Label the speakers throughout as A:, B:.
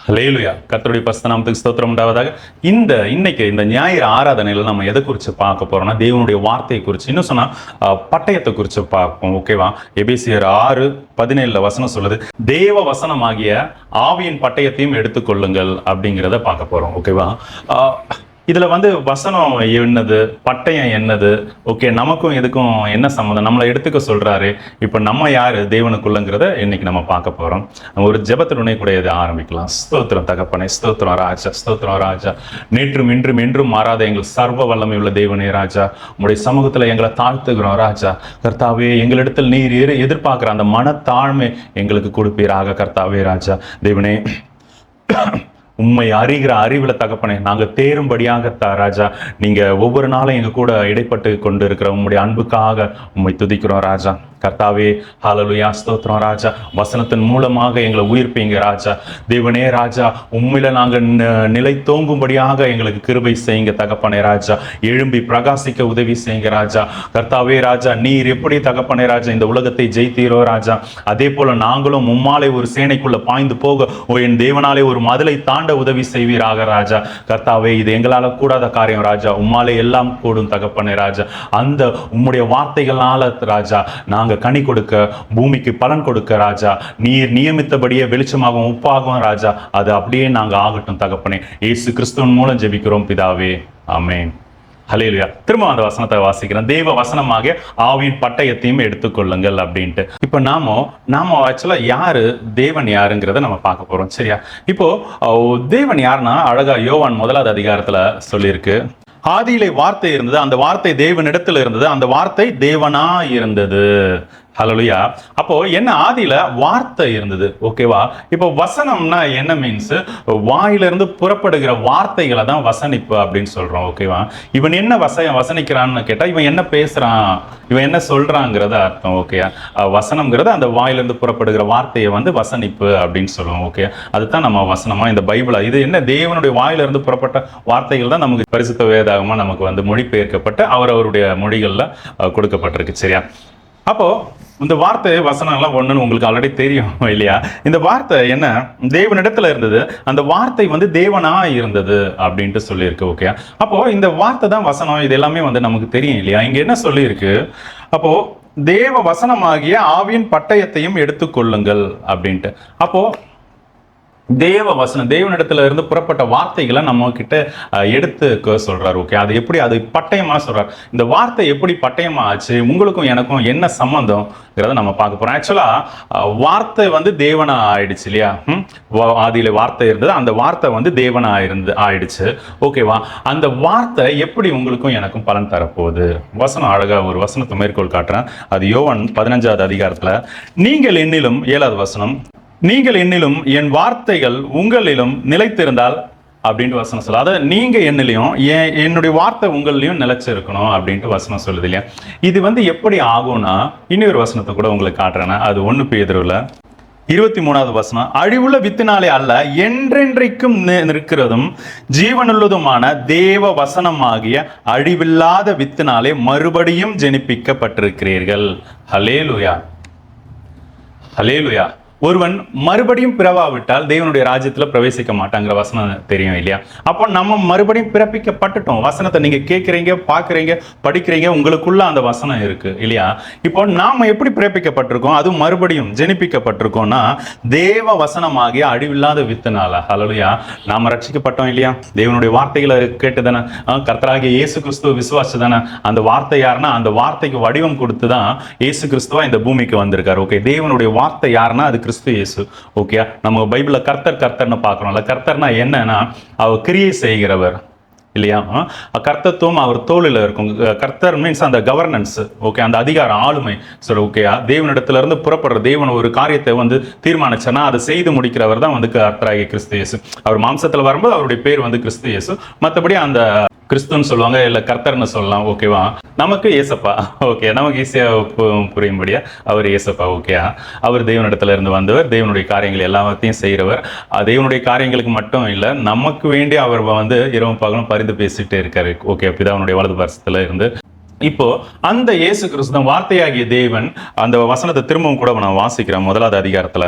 A: ஹல்லேலூயா. கர்த்தருடைய பரிசுத்த நாமத்துக்கு ஸ்தோத்திரம் உண்டாவதாக. இன்னைக்கு இந்த ஞாயிறு ஆராதனையில நம்ம எதை குறித்து பார்க்க போறோம்னா, தேவனுடைய வார்த்தையை குறித்து, இன்னும் சொன்னா பட்டயத்தை குறித்து பார்ப்போம். ஓகேவா? எபேசியர் 6:17 வசனம் சொல்லுது, தேவ வசனமாகிய ஆவியின் பட்டயத்தையும் எடுத்துக்கொள்ளுங்கள் அப்படிங்கிறத பார்க்க போறோம். ஓகேவா? இதுல வசனம் என்னது, பட்டயம் என்னது, ஓகே, நமக்கும் இதுக்கும் என்ன சம்மந்தம், நம்மளை எடுத்துக்க சொல்றாரு. இப்ப நம்ம யாரு தேவனுக்குள்ளங்கிறத இன்னைக்கு நம்ம பார்க்க போறோம். ஒரு ஜெபத்துடனே கூட இதை ஆரம்பிக்கலாம். ஸ்தோத்திரம் தகப்பனே, ஸ்தோத்திரம் ராஜா, ஸ்தோத்திரம் ராஜா. நேற்றும் இன்றும் என்றும் மாறாத எங்கள் சர்வ வல்லமை உள்ள தேவனே ராஜா, உங்களுடைய சமூகத்துல எங்களை தாழ்த்துகிறோம் ராஜா. கர்த்தாவே, எங்களிடத்தில் நீர் எதிர்பார்க்கிற அந்த மனத்தாழ்மை எங்களுக்கு கொடுப்பீராக கர்த்தாவே ராஜா. தேவனே, உண்மை அறிகிற அறிவுல தகப்பனே, நாங்க தேரும்படியாக ராஜா. நீங்க ஒவ்வொரு நாளும் எங்க கூட இடைப்பட்டு கொண்டு இருக்கிற உங்களுடைய அன்புக்காக உண்மை துதிக்கிறோம் ராஜா. கர்த்தாவே, ஹல்லேலூயா, ஸ்தோத்திரம் ராஜா. வசனத்தின் மூலமாக எங்களை உயிர்ப்பீங்க ராஜா. தேவனே ராஜா, உண்மையில நாங்க நிலைத்தோங்கும்படியாக எங்களுக்கு கிருபை செய்யுங்க தகப்பனே ராஜா. எழும்பி பிரகாசிக்க உதவி செய்யுங்க ராஜா. கர்த்தாவே ராஜா, நீர் எப்படி தகப்பனே ராஜா இந்த உலகத்தை ஜெயித்தீரோ ராஜா, அதே போல நாங்களும் உம்மாலே ஒரு சேனைக்குள்ள பாய்ந்து போக என் தேவனாலே ஒரு மதிலை தாண்ட உதவி செய்வீராக ராஜா. கர்த்தாவே, இது எங்களால கூடாத காரியம் ராஜா, உம்மாலே எல்லாம் கூடும் தகப்பனே ராஜா. அந்த உம்முடைய வார்த்தைகளால ராஜா நாங்க கனி கொடுக்க, பூமிக்கு பலன் கொடுக்க ராஜா. நீர் நியமித்தபடியே வெளிச்சமாகவும் உப்பாகவும் ராஜா, அது அப்படியே நாங்க ஆகட்டும் தகப்பனே. இயேசு கிறிஸ்துவின் மூலம் ஜெபிக்கிறோம் பிதாவே, ஆமென். ஹல்லேலூயா. திரும்ப அந்த வசனத்தை வாசிக்கிறேன். தேவ வசனமாக ஆவியின் பட்டயத்தையும் எடுத்துக்கொள்ளுங்கள் அப்படின்ட்டு. இப்போ நாம ஆக்சுவலா யாரு, தேவன் யாருங்கிறத நம்ம பார்க்க போறோம். சரியா? இப்போ தேவன் யாருன்னா, அழகா யோவான் 1வது அதிகாரத்துல சொல்லியிருக்கு, ஆதியிலே வார்த்தை இருந்தது, அந்த வார்த்தை தேவனிடத்தில் இருந்தது, அந்த வார்த்தை தேவனா இருந்தது. ஹல்லேலூயா. அப்போ என்ன, ஆதியில வார்த்தை இருந்தது. ஓகேவா? இப்போ வசனம்னா என்ன மீன்ஸ், வாயிலிருந்து புறப்படுகிற வார்த்தைகளை தான் வசனிப்பு அப்படின்னு சொல்றோம். ஓகேவா? இவன் என்ன வசனிக்கிறான்னு கேட்டா, இவன் என்ன பேசுறான், இவன் என்ன சொல்றாங்கிறத அர்த்தம். ஓகே, வசனம்ங்கிறது அந்த வாயிலிருந்து புறப்படுகிற வார்த்தையை வசனிப்பு அப்படின்னு சொல்லுவோம். ஓகே, அதுதான் நம்ம வசனமா இந்த பைபிளா, இது என்ன, தேவனுடைய வாயிலிருந்து புறப்பட்ட வார்த்தைகள் தான் நமக்கு பரிசுத்த வேதாகமா நமக்கு மொழிபெயர்க்கப்பட்டு அவருடைய மொழிகள்ல கொடுக்கப்பட்டிருக்கு. சரியா? அப்போ இந்த வார்த்தை வசனம் எல்லாம் ஒண்ணுன்னு உங்களுக்கு ஆல்ரெடி தெரியும் இல்லையா? இந்த வார்த்தை என்ன, தேவனிடத்துல இருந்தது, அந்த வார்த்தை தேவனா இருந்தது அப்படின்ட்டு சொல்லியிருக்கு. ஓகே, அப்போ இந்த வார்த்தை தான் வசனம், இது எல்லாமே நமக்கு தெரியும் இல்லையா? இங்க என்ன சொல்லியிருக்கு, அப்போ தேவ வசனமாகிய ஆவியின் பட்டயத்தையும் எடுத்துக்கொள்ளுங்கள் அப்படின்ட்டு. அப்போ தேவ வசனம், தேவனிடத்துல இருந்து புறப்பட்ட வார்த்தைகளை நம்ம கிட்ட எடுத்துக்க சொல்றாரு. ஓகே, அது எப்படி, அது பட்டயமா சொல்றாரு. இந்த வார்த்தை எப்படி பட்டயமா ஆச்சு, உங்களுக்கும் எனக்கும் என்ன சம்பந்தம்ங்கிறத நம்ம பார்க்க போறோம். ஆக்சுவலா வார்த்தை தேவனா ஆயிடுச்சு இல்லையா? ஆதியில வார்த்தை இருந்தது, அந்த வார்த்தை தேவனா ஆயிடுச்சு. ஓகேவா? அந்த வார்த்தை எப்படி உங்களுக்கும் எனக்கும் பலன் தரப்போகுது? வசனம் அழகா ஒரு வசனத்தை மேற்கோள் காட்டுறேன். அது யோவான் 15வது அதிகாரத்துல, நீங்கள் என்னிலும், 7வது வசனம், நீங்கள் என்னிலும் என் வார்த்தைகள் உங்களிலும் நிலைத்திருந்தால் அப்படின்ட்டு வசனம் சொல்ல. அதாவது நீங்க என்னிலையும் என்னுடைய வார்த்தை உங்களிலையும் நிலைச்சிருக்கணும் அப்படின்ட்டு வசனம் சொல்லுது இல்லையா? இது எப்படி ஆகும்னா, இன்னொரு வசனத்தை கூட உங்களுக்கு காட்டுறேன்னா, அது 1 பேதுருல 23வது வசனம், அழிவுள்ள வித்தினாலே அல்ல, என்றென்றைக்கும் நிற்கிறதும் ஜீவனுள்ளதுமான தேவ வசனமாகிய அழிவில்லாத வித்தினாலே மறுபடியும் ஜெனிப்பிக்கப்பட்டிருக்கிறீர்கள். ஹல்லேலூயா, ஹல்லேலூயா. ஒருவன் மறுபடியும் பிறவாவிட்டால் தேவனுடைய ராஜ்யத்துல பிரவேசிக்க மாட்டாங்கிற வசனம் தெரியும் இல்லையா? அப்போ நம்ம மறுபடியும் பிறப்பிக்கப்பட்டுட்டோம். வசனத்தை நீங்க கேட்குறீங்க, பார்க்குறீங்க, படிக்கிறீங்க, உங்களுக்குள்ள அந்த வசனம் இருக்கு இல்லையா? இப்போ நாம எப்படி பிறப்பிக்கப்பட்டிருக்கோம், அது மறுபடியும் ஜெனிப்பிக்கப்பட்டிருக்கோம்னா தேவ வசனமாகிய அழிவில்லாத வித்துனால. ஹல்லேலூயா. நாம ரட்சிக்கப்பட்டோம் இல்லையா? தேவனுடைய வார்த்தைகளை கேட்டு தானே, கர்த்தராகிய இயேசு கிறிஸ்துவ விசுவாசி தானே. அந்த வார்த்தை யாருன்னா, அந்த வார்த்தைக்கு வடிவம் கொடுத்து தான் இயேசு கிறிஸ்துவா இந்த பூமிக்கு வந்திருக்காரு. ஓகே, தேவனுடைய வார்த்தை யாருன்னா அது கிறிஸ்து இயேசு. ஓகே, நம்ம பைபிள்ல கர்த்தர்னு பார்க்கறோம்ல. கர்த்தர்னா என்னன்னா, அவர் கிரியை செய்கிறவர் இல்லையா? கர்த்தத்துவம் அவர் தோளில் இருக்கும். கர்த்தர் மீன்ஸ் அந்த கவர்னன்ஸ். ஓகே, அந்த அதிகாரம், ஆளுமை. சரி, ஓகே, தேவனிடத்துல இருந்து புறப்படுற, தேவன் ஒரு காரியத்தை தீர்மானிச்சனா அதை செய்து முடிக்கிறவர் தான் கர்த்தராகிய கிறிஸ்து இயேசு. அவர் மாம்சத்துல வரும்போது அவருடைய பேர் கிறிஸ்து இயேசு. மற்றபடி அந்த கிறிஸ்துன்னு சொல்லுவாங்க, இல்லை கர்த்தர்னு சொல்லலாம். ஓகேவா? நமக்கு ஏசப்பா. ஓகே, நமக்கு ஈஸியாக புரியும்படியா அவர் ஏசப்பா. ஓகே, அவர் தேவனிடத்துல இருந்து வந்தவர், தேவனுடைய காரியங்கள் எல்லாத்தையும் செய்கிறவர். தேவனுடைய காரியங்களுக்கு மட்டும் இல்லை, நமக்கு வேண்டி அவர் இரவும் பகலும் பரிந்து பேசிட்டு இருக்காரு. ஓகே, பிதாவுடைய வலது பார்சத்துல இருந்து. இப்போ அந்த இயேசு கிறிஸ்து வார்த்தையாகிய தேவன், அந்த வசனத்தை திரும்பவும் கூட நான் வாசிக்கிறேன் 1வது அதிகாரத்துல,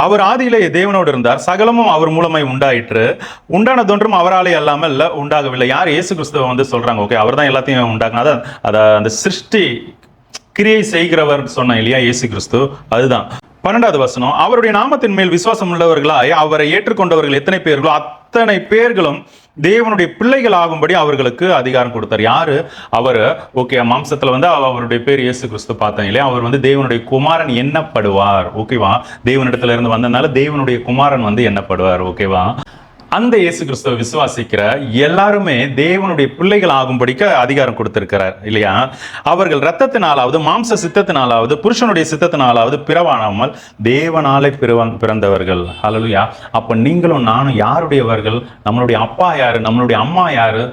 A: அவர் ஆதியிலே தேவனோடு இருந்தார், சகலமும் அவர் மூலமாய் உண்டாயிற்று, உண்டானதொன்றும் அவராலே அல்லாமல் உண்டாகவில்லை. யார்? இயேசு கிறிஸ்துவ வந்து சொல்றாங்க. ஓகே, அவர் தான் எல்லாத்தையும் உண்டாக்குனா. அத அந்த சிருஷ்டி கிரியை செய்கிறவர் சொன்ன இல்லையா இயேசு கிறிஸ்து, அதுதான். 12வது வசனம், அவருடைய நாமத்தின் மேல் விசுவாசம் உள்ளவர்களாய் அவரை ஏற்றுக்கொண்டவர்கள் எத்தனை பேர்களோ அத்தனை பேர்களும் தேவனுடைய பிள்ளைகள் ஆகும்படி அவர்களுக்கு அதிகாரம் கொடுத்தார். யாரு? அவர். ஓகே, மாம்சத்துல வந்து அவருடைய பேர் இயேசு கிறிஸ்து பார்த்தோம் இல்லையா. அவர் வந்து தேவனுடைய குமாரன் எண்ணப்படுவார். ஓகேவா? தேவனிடத்துல இருந்து வந்ததுனால தேவனுடைய குமாரன் வந்து எண்ணப்படுவார். ஓகேவா? அந்த இயேசு கிறிஸ்துவை விசுவாசிக்கிற எல்லாருமே தேவனுடைய பிள்ளைகள் ஆகும்படிக்கு அதிகாரம் கொடுத்திருக்கிறார் இல்லையா. அவர்கள் இரத்தத்தினாலாவது மாம்ச சித்தத்தினாலாவது புருஷனுடைய சித்தத்தினாலாவது பிறவானாமல் தேவனாலே பிறந்தவர்கள். ஹல்லேலூயா. அப்ப நீங்களும் நானும் யாருடையவர்கள்? நம்மளுடைய அப்பா யாரு? நம்மளுடைய அம்மா யாரு?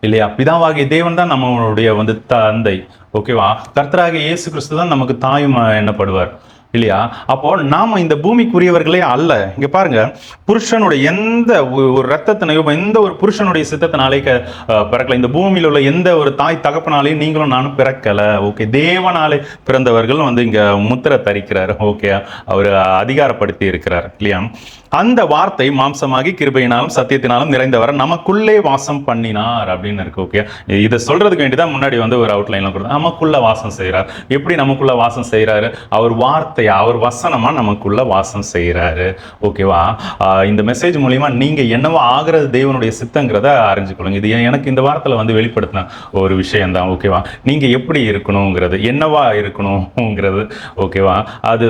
A: இல்லையா? பிதாவாகிய தேவன் தான் நம்மளுடைய வந்து தந்தை. ஓகேவா? கர்த்தராகிய இயேசு கிறிஸ்து தான் நமக்கு தாயும் எண்ணப்படுவார் இல்லையா. அப்போ நாம இந்த பூமிக்குரியவர்களே அல்ல. இங்க பாருங்க, புருஷனுடைய எந்த ஒரு ரத்தத்தினையோ எந்த ஒரு புருஷனுடைய சித்தத்தினாலே பிறக்கல. இந்த பூமியில் உள்ள எந்த ஒரு தாய் தகப்பனாலையும் நீங்களும் நானும் பிறக்கல. ஓகே, தேவனாலே பிறந்தவர்கள் வந்து இங்க முத்திரை தரிக்கிறார். ஓகே, அவர் அதிகாரப்படுத்தி இருக்கிறார் இல்லையா. அந்த வார்த்தை மாம்சமாகி கிருபையினாலும் சத்தியத்தினாலும் நிறைந்தவர நமக்குள்ளே வாசம் பண்ணினார் அப்படின்னு இருக்கு. ஓகே, இதை சொல்றதுக்கு வேண்டிதான் முன்னாடி வந்து ஒரு அவுட்லைன்ல கொடுத்தா நமக்குள்ள வாசம் செய்யறார். எப்படி நமக்குள்ள வாசம் செய்யறாரு? அவர் வார்த்தையா, அவர் வசனமா நமக்குள்ள வாசம் செய்யறாரு. ஓகேவா? இந்த மெசேஜ் மூலியமா நீங்க என்னவோ ஆகிறது தேவனுடைய சித்தங்கிறத அறிஞ்சுக்கொள்ளுங்க. இது எனக்கு இந்த வாரத்துல வந்து வெளிப்படுத்தின ஒரு விஷயம் தான். ஓகேவா? நீங்க எப்படி இருக்கணுங்கிறது, என்னவா இருக்கணுங்கிறது, ஓகேவா, அது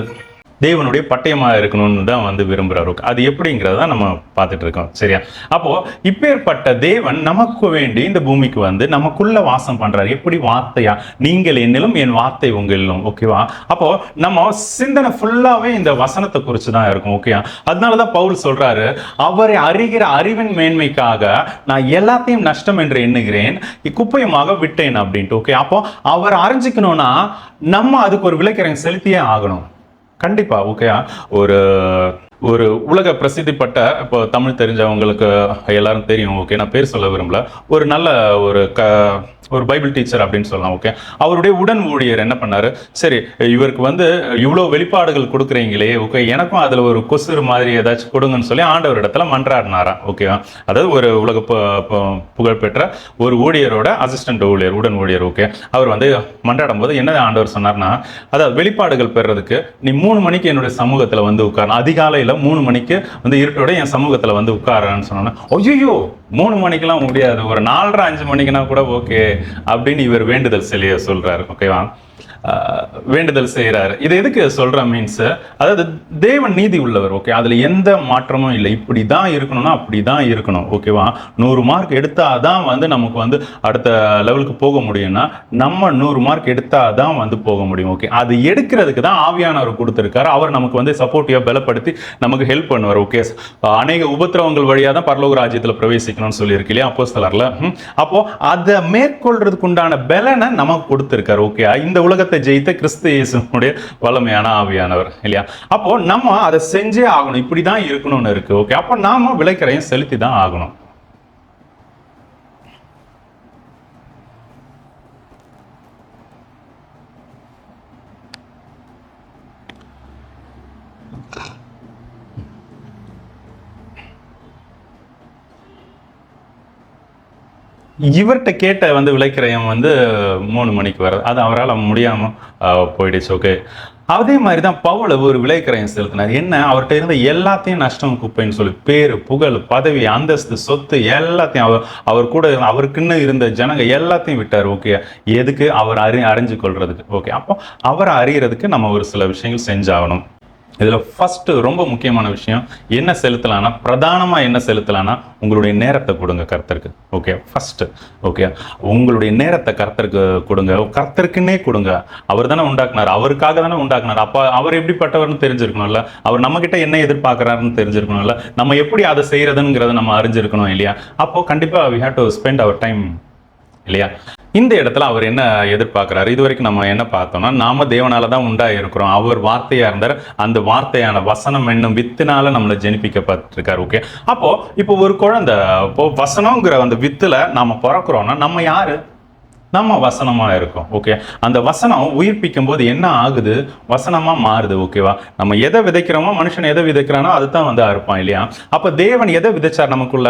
A: தேவனுடைய பட்டயமா இருக்கணும்னு தான் வந்து விரும்புறாரு. அது எப்படிங்கிறத நம்ம பார்த்துட்டு இருக்கோம். சரியா? அப்போ இப்பேற்பட்ட தேவன் நமக்கு வேண்டி இந்த பூமிக்கு வந்து நமக்குள்ள வாசம் பண்றாரு. எப்படி? வார்த்தையா. நீங்கள் என்னிலும் என் வார்த்தை உங்களிலும். ஓகேவா? அப்போ நம்ம சிந்தனை ஃபுல்லாவே இந்த வசனத்தை குறித்து தான் இருக்கும். ஓகே, அதனாலதான் பவுல் சொல்றாரு, அவரை அறிகிற அறிவின் மேன்மைக்காக நான் எல்லாத்தையும் நஷ்டம் என்று எண்ணுகிறேன், குப்பையுமாக விட்டேன் அப்படின்ட்டு. ஓகே, அப்போ அவர் அறிஞ்சிக்கணும்னா நம்ம அதுக்கு ஒரு விலைக்கரையும் செலுத்தியே ஆகணும். கண்டிப்பா. ஓகே, ஒரு ஒரு உலக பிரசித்தி பட்ட, இப்போ தமிழ் தெரிஞ்சவங்களுக்கு எல்லாரும் தெரியும். ஓகே, நான் பேர் சொல்ல விரும்பல. ஒரு நல்ல ஒரு பைபிள் டீச்சர் அப்படின்னு சொல்லலாம். ஓகே, அவருடைய உடன் ஊழியர் என்ன பண்ணாரு, சரி இவருக்கு வந்து இவ்வளோ வெளிப்பாடுகள் கொடுக்குறீங்களே, ஓகே எனக்கும் அதில் ஒரு கொசுறு மாதிரி ஏதாச்சும் கொடுங்கன்னு சொல்லி ஆண்டவர் இடத்துல மன்றாடினாராம். ஓகேவா? அதாவது ஒரு உலக புகழ்பெற்ற ஒரு ஊழியரோட அசிஸ்டன்ட் ஊழியர், உடன் ஊழியர். ஓகே, அவர் வந்து மன்றாடும் போது என்ன ஆண்டவர் சொன்னார்னா, அதாவது வெளிப்பாடுகள் பெறதுக்கு நீ 3 மணிக்கு என்னுடைய சமூகத்தில் வந்து உட்காரணும். அதிகாலையில் 3 மணிக்கு வந்து இருட்டோட என் சமூகத்தில் வந்து உட்காரன்னு சொன்னோன்னா, ஐயோ 3 மணிக்கெல்லாம் முடியாது, ஒரு 4:30 5 மணிக்குனா கூட ஓகே அப்படின்னு இவர் வேண்டுதல் செய்ய சொல்றாரு. ஓகேவா? வேண்டுதல் செய்யறாரு. இது எதுக்கு சொல்ற மீன்ஸ், அதாவது தேவன் நீதி உள்ளவர். ஓகே, அதுல எந்த மாற்றமும் இல்லை. இப்படிதான் இருக்கணும்னா அப்படிதான் இருக்கணும். ஓகேவா? 100 மார்க் எடுத்தாதான் வந்து நமக்கு வந்து அடுத்த லெவலுக்கு போக முடியும்னா நம்ம 100 மார்க் எடுத்தாதான் வந்து போக முடியும். ஓகே, அது எடுக்கிறதுக்கு தான் ஆவியானவர் கொடுத்திருக்காரு. அவர் நமக்கு வந்து சப்போர்ட்டிவா பலப்படுத்தி நமக்கு ஹெல்ப் பண்ணுவார். ஓகே, அநேக உபத்திரவங்கள் வழியா தான் பரலோக ராஜ்யத்துல பிரவேசிக்கணும்னு சொல்லி இருக்கு இல்லையா அப்போஸ்தலர்ல. அப்போ அதை மேற்கொள்றதுக்கு உண்டான பலனை நமக்கு கொடுத்திருக்காரு. ஓகே, இந்த உலகத்தை ஜெயித்த கிறிஸ்து இயேசுவுடைய வல்லமையான ஆவியானவர் இல்லையா. அப்போ நம்ம அதை செஞ்சே ஆகணும். இப்படிதான் இருக்கணும்னு இருக்கு. ஓகே, அப்போ நாம விலைக்கரையும் செலுத்தி தான் ஆகணும். இவர்கிட்ட கேட்ட வந்து விலைக்கிரயம் வந்து 3 மணிக்கு வர்றது, அது அவரால் முடியாம போயிடுச்சு. ஓகே, அதே மாதிரி தான் பவுல் ஒரு விலைக்கிரயம் செலுத்தினார். என்ன? அவர்கிட்ட இருந்த எல்லாத்தையும் நஷ்டம் குப்பைன்னு சொல்லி, பேரு புகழ் பதவி அந்தஸ்து சொத்து எல்லாத்தையும் அவர் கூட அவருக்குன்னு இருந்த ஜனங்க எல்லாத்தையும் விட்டார். ஓகே, எதுக்கு? அவர் அறிஞ்சு கொள்றதுக்கு. ஓகே, அப்போ அவரை அறியறதுக்கு நம்ம ஒரு சில விஷயங்கள் செஞ்சாகணும். இதுல ஃபர்ஸ்ட் ரொம்ப முக்கியமான விஷயம் என்ன செலுத்தலாம்னா, பிரதானமா என்ன செலுத்தலாம்னா, உங்களுடைய நேரத்தை கொடுங்க கர்த்தருக்கு. Okay, first. ஓகே, உங்களுடைய நேரத்தை கர்த்தருக்கு கொடுங்க. கர்த்தருக்குன்னே கொடுங்க. அவர் தானே உண்டாக்குனார், அவருக்காக தானே உண்டாக்குனார். அப்ப அவர் எப்படிப்பட்டவர்னு தெரிஞ்சிருக்கணும்ல, அவர் நம்ம கிட்ட என்ன எதிர்பார்க்கிறாருன்னு தெரிஞ்சிருக்கணும்ல, நம்ம எப்படி அதை செய்யறதுங்கிறத நம்ம அறிஞ்சிருக்கணும் இல்லையா. அப்போ கண்டிப்பா we have to spend our time இல்லையா. இந்த இடத்துல அவர் என்ன எதிர்பார்க்கிறாரு? இது வரைக்கும் நம்ம என்ன பார்த்தோம்னா, நாம தேவனால தான் உண்டாயிருக்கிறோம். அவர் வார்த்தையா இருந்தார். அந்த வார்த்தையான வசனம் என்னும் வித்துனால நம்மளை ஜெனிப்பிக்கப்பட்டிருக்காரு. ஓகே, அப்போ இப்போ ஒரு குழந்தை, இப்போ வசனம்ங்கிற அந்த வித்துல நாம பிறக்கிறோம்னா நம்ம யாரு? நம்ம வசனமா இருக்கோம். ஓகே, அந்த வசனம் உயிர்ப்பிக்கும் போது என்ன ஆகுது? வசனமா மாறுது. ஓகேவா? நம்ம எதை விதைக்கிறோமோ, மனுஷன் எதை விதைக்கிறானோ அதுதான் வந்து அறுப்பான் இல்லையா? அப்ப தேவன் எதை விதைச்சார் நமக்குள்ள?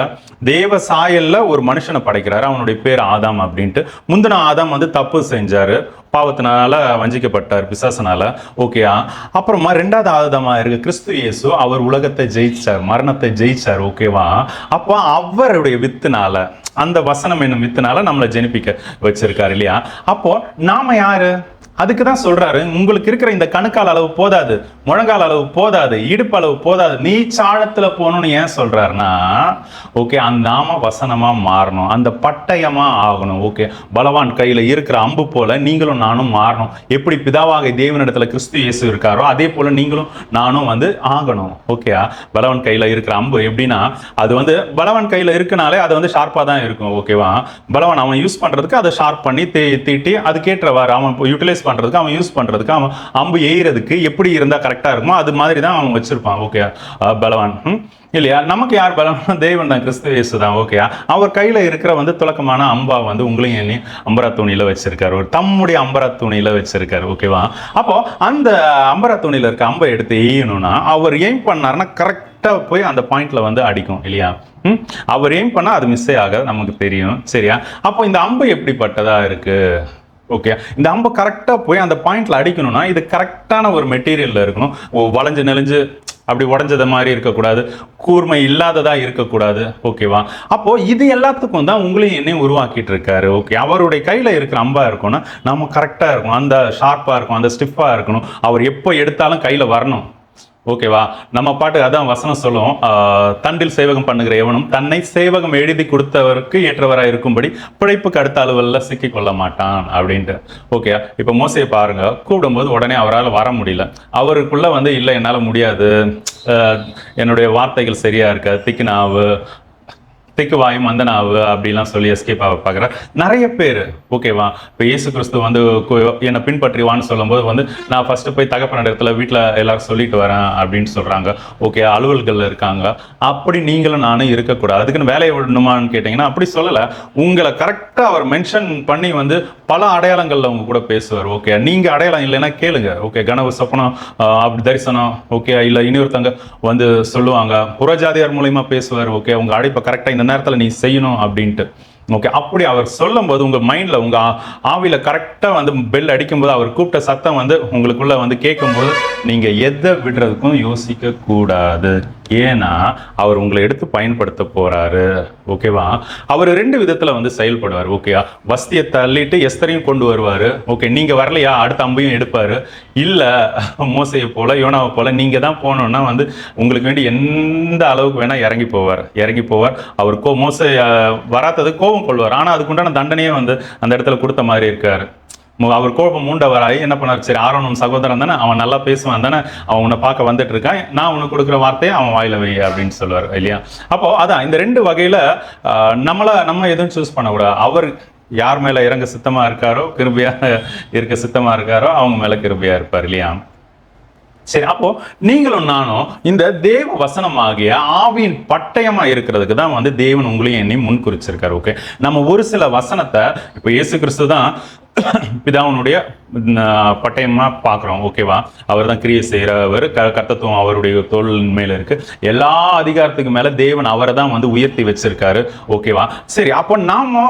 A: தேவ சாயல்ல ஒரு மனுஷனை படைக்கிறாரு. அவனுடைய பேர் ஆதாம் அப்படின்ட்டு. முந்தின ஆதாம் வந்து தப்பு செஞ்சாரு, பாவத்தினால வஞ்சிக்கப்பட்டார் பிசாசனால. ஓகேயா? அப்புறமா ரெண்டாவது ஆதாமா இருக்கு கிறிஸ்து இயேசு. அவர் உலகத்தை ஜெயிச்சார், மரணத்தை ஜெயிச்சார். ஓகேவா? அப்போ அவருடைய வித்துனால, அந்த வசனம் என்னும் வித்துனால நம்மளை ஜெனிப்பிக்க வச்சிருக்காரு இல்லையா? அப்போ நாம யாரு? அதுக்கு தான் சொல்றாரு, உங்களுக்கு இருக்கிற இந்த கணுக்கால் அளவு போதாது, முழங்கால் அளவு போதாது, இடுப்பு அளவு போதாது, நீச்சாழத்துல போகணும்னு ஏன் சொல்றாருன்னா, ஓகே, அந்த நாம வசனமா மாறணும், அந்த பட்டயமா ஆகணும். ஓகே, பலவான் கையில இருக்கிற அம்பு போல நீங்களும் நானும் மாறணும். எப்படி பிதாவாக தேவனிடத்துல கிறிஸ்து இயேசு இருக்காரோ அதே போல நீங்களும் நானும் வந்து ஆகணும். ஓகே, பலவான் கையில இருக்கிற அம்பு எப்படின்னா, அது வந்து பலவான் கையில இருக்குனாலே அது வந்து ஷார்ப்பா தான் இருக்கும். ஓகேவா? பலவான் அவன் யூஸ் பண்றதுக்கு அதை ஷார்ப் பண்ணி தீட்டி அதுக்கேற்றவாறு அவன் யூட்டிலைஸ் பண்றதுக்கு, அவன் யூஸ் பண்றதுக்கு, அவன் அம்பு எய்கிறதுக்கு எப்படி இருந்தா கரெக்டா இருக்குமோ அது மாதிரி தான் அவன் வச்சிருப்பான். ஓகே, பலவான் இல்லையா? நமக்கு யார் பலம்? தேவன் தான், கிறிஸ்து இயேசு தான். ஓகே, அவர் கையில இருக்கிற வந்து துலக்கமான அம்பா வந்து உங்களையும் எண்ணி அம்பரா துணியில வச்சிருக்காரு, ஒரு தம்முடைய அம்பரா துணியில வச்சிருக்காரு. ஓகேவா? அப்போ அந்த அம்பரா துணியில இருக்க அம்பை எடுத்து எய்யணும்னா அவர் எய்ம் பண்ணாருன்னா கரெக்டா போய் அந்த பாயிண்ட்ல வந்து அடிக்கும் இல்லையா? அவர் எய்ம் பண்ணா அது மிஸ்ஸே ஆகாது, நமக்கு தெரியும். சரியா? அப்போ இந்த அம்பு எப்படிப்பட்டதா இருக்கு? ஓகே, இந்த அம்பு கரெக்டாக போய் அந்த பாயிண்ட்ல அடிக்கணும்னா இது கரெக்டான ஒரு மெட்டீரியல்ல இருக்கணும். வளைஞ்சு நெளிஞ்சு அப்படி உடஞ்சது மாதிரி இருக்கக்கூடாது, கூர்மை இல்லாததா இருக்கக்கூடாது. ஓகேவா? அப்போ இது எல்லாத்துக்கும் தான் உங்களையும் என்னையும் உருவாக்கிட்டு இருக்காரு. ஓகே, அவருடைய கையில இருக்கிற அம்பா இருக்கும்னா நம்ம கரெக்டா இருக்கும், அந்த ஷார்ப்பா இருக்கும், அந்த ஸ்டிஃபா இருக்கணும். அவர் எப்போ எடுத்தாலும் கையில வரணும். ஓகேவா? நம்ம பாட்டு அதான் வசனம் சொல்லும், தண்டில் சேவகம் பண்ணுகிற எவனும் தன்னை சேவகம் எழுதி கொடுத்தவருக்கு ஏற்றவராக இருக்கும்படி பிழைப்புக்கு அடுத்த அளவில் சிக்கிக் கொள்ள மாட்டான் அப்படின்ட்டு. ஓகே, இப்போ மோசையை பாருங்க, கூப்பிடும்போது உடனே அவரால் வர முடியல. அவருக்குள்ள வந்து இல்லை என்னால் முடியாது, என்னுடைய வார்த்தைகள் சரியா இருக்காது, திக்குனாவு திக்கு வாயும் மந்தனாவு அப்படிலாம் சொல்லி எஸ்கேப் ஆக பார்க்குற நிறைய பேர். ஓகேவா? இப்போ இயேசு கிறிஸ்து வந்து என்னை பின்பற்றிவான்னு சொல்லும்போது வந்து நான் ஃபர்ஸ்ட் போய் தகப்பன இடத்துல வீட்டில் எல்லாரும் சொல்லிட்டு வரேன் அப்படின்னு சொல்றாங்க. ஓகே, அலுவல்கள் இருக்காங்க. அப்படி நீங்களும் நானும் இருக்கக்கூடாது. அதுக்குன்னு வேலையை விடணுமான்னு கேட்டீங்கன்னா அப்படி சொல்லலை. உங்களை கரெக்டாக அவர் மென்ஷன் பண்ணி வந்து பல அடையாளங்கள்ல உங்க கூட பேசுவார். ஓகே, நீங்க அடையாளம் இல்லைன்னா கேளுங்க. ஓகே, கனவு சொப்பனம் அப்படி தரிசனம். ஓகே, இல்லை இன்னொருத்தங்க வந்து சொல்லுவாங்க, புறஜாதியார் மூலயமா பேசுவார். ஓகே, உங்க அழைப்பை கரெக்டாக இந்த நேரத்தில் நீ செய்யணும் அப்படின்ட்டு. ஓகே, அப்படி அவர் சொல்லும் போது உங்க மைண்ட்ல உங்க ஆவில கரெக்டா வந்து பெல் அடிக்கும் போது அவர் கூப்பிட்ட சத்தம் வந்து உங்களுக்குள்ள வந்து கேட்கும் போது நீங்க எதை விடுறதுக்கும் யோசிக்க கூடாது. ஏன்னா அவர் உங்களை எடுத்து பயன்படுத்த போறாரு. ஓகேவா? அவர் ரெண்டு விதத்துல வந்து செயல்படுவார். ஓகேயா? வஸ்தியை தள்ளிட்டு எஸ்தரையும் கொண்டு வருவாரு. ஓகே, நீங்க வரலையா அடுத்த அம்பையும் எடுப்பாரு. இல்ல மோசையை போல யோனாவை போல நீங்க தான் போனோம்னா வந்து உங்களுக்கு வேண்டி எந்த அளவுக்கு வேணா இறங்கி போவார். அவர் மோசை வராதது கோபம் கொள்வார். ஆனா அதுக்குண்டான தண்டனையே வந்து அந்த இடத்துல கொடுத்த மாதிரி இருக்காரு. அவர் கோபம் மூண்டவராய் என்ன பண்ணார்? சரி, ஆரோனும் சகோதரன் தானே, அவன் நல்லா பேசுவான் தானே, அவன் உன்னை பார்க்க வந்துட்டு இருக்கான், நான் உனக்கு கொடுக்குற வார்த்தையை அவன் வாயில வை அப்படின்னு சொல்லுவார் இல்லையா? அப்போ அதான் இந்த ரெண்டு வகையில நம்ம எதுவும் சூஸ் பண்ணக்கூடாது. அவர் யார் மேல இறங்க சித்தமா இருக்காரோ, கிருபையா இருக்க சித்தமா இருக்காரோ அவங்க மேல கிருபையா இருப்பார் இல்லையா? சரி, அப்போ நீங்களும் நானும் இந்த தேவ வசனமாகிய ஆவியின் பட்டயமா இருக்கிறதுக்கு தான் வந்து தேவன் உங்களையும் என்னையும் முன் குறிச்சிருக்காரு. ஓகே, நம்ம ஒரு சில வசனத்தை இப்போ இயேசு கிறிஸ்து தான் பிதாவுனுடைய பட்டயமா பார்க்குறோம். ஓகேவா? அவர் தான் கிரியை செய்கிறவர், கர்த்தத்துவம் அவருடைய தோள் மேல இருக்கு. எல்லா அதிகாரத்துக்கு மேல தேவன் அவரை தான் வந்து உயர்த்தி வச்சிருக்காரு. ஓகேவா? சரி, அப்போ நாம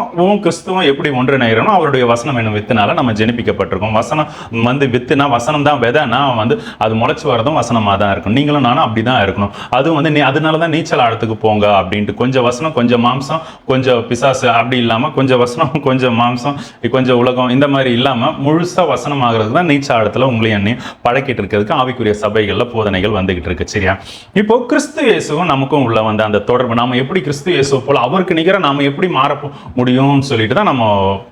A: கிறிஸ்துவம் எப்படி ஒன்றிணைகிறோம்? அவருடைய வசனம் என்னும் வித்துனால நம்ம ஜெனிப்பிக்கப்பட்டிருக்கோம். வசனம் வந்து வித்துனா, வசனம் தான் விதைனா வந்து அது முளைச்சு வரதும் வசனமா தான் இருக்கும். நீங்களும் நானும் அப்படிதான் இருக்கணும். அதுவும் வந்து அதனாலதான் நீச்சல் ஆழத்துக்கு போங்க அப்படின்ட்டு, கொஞ்சம் வசனம் கொஞ்சம் மாம்சம் கொஞ்சம் பிசாசு அப்படி இல்லாம கொஞ்சம் வசனம் கொஞ்சம் மாம்சம் கொஞ்சம் உலகம் இந்த மாதிரி இல்லாம முழுசா வசனம் ஆகிறதுக்கு தான் நீச்சாழத்துல உங்களையும் என்னையும் பழக்கிட்டு இருக்கிறதுக்கு ஆவிக்குரிய சபைகள்ல போதனைகள் வந்துகிட்டு இருக்கு. சரியா? இப்போ கிறிஸ்து இயேசுவும் நமக்கும் உள்ள வந்து அந்த தொடர்பு, நாம எப்படி கிறிஸ்து இயேசு போல அவருக்கு நிகர நாம எப்படி மாற முடியும்னு சொல்லிட்டு தான் நம்ம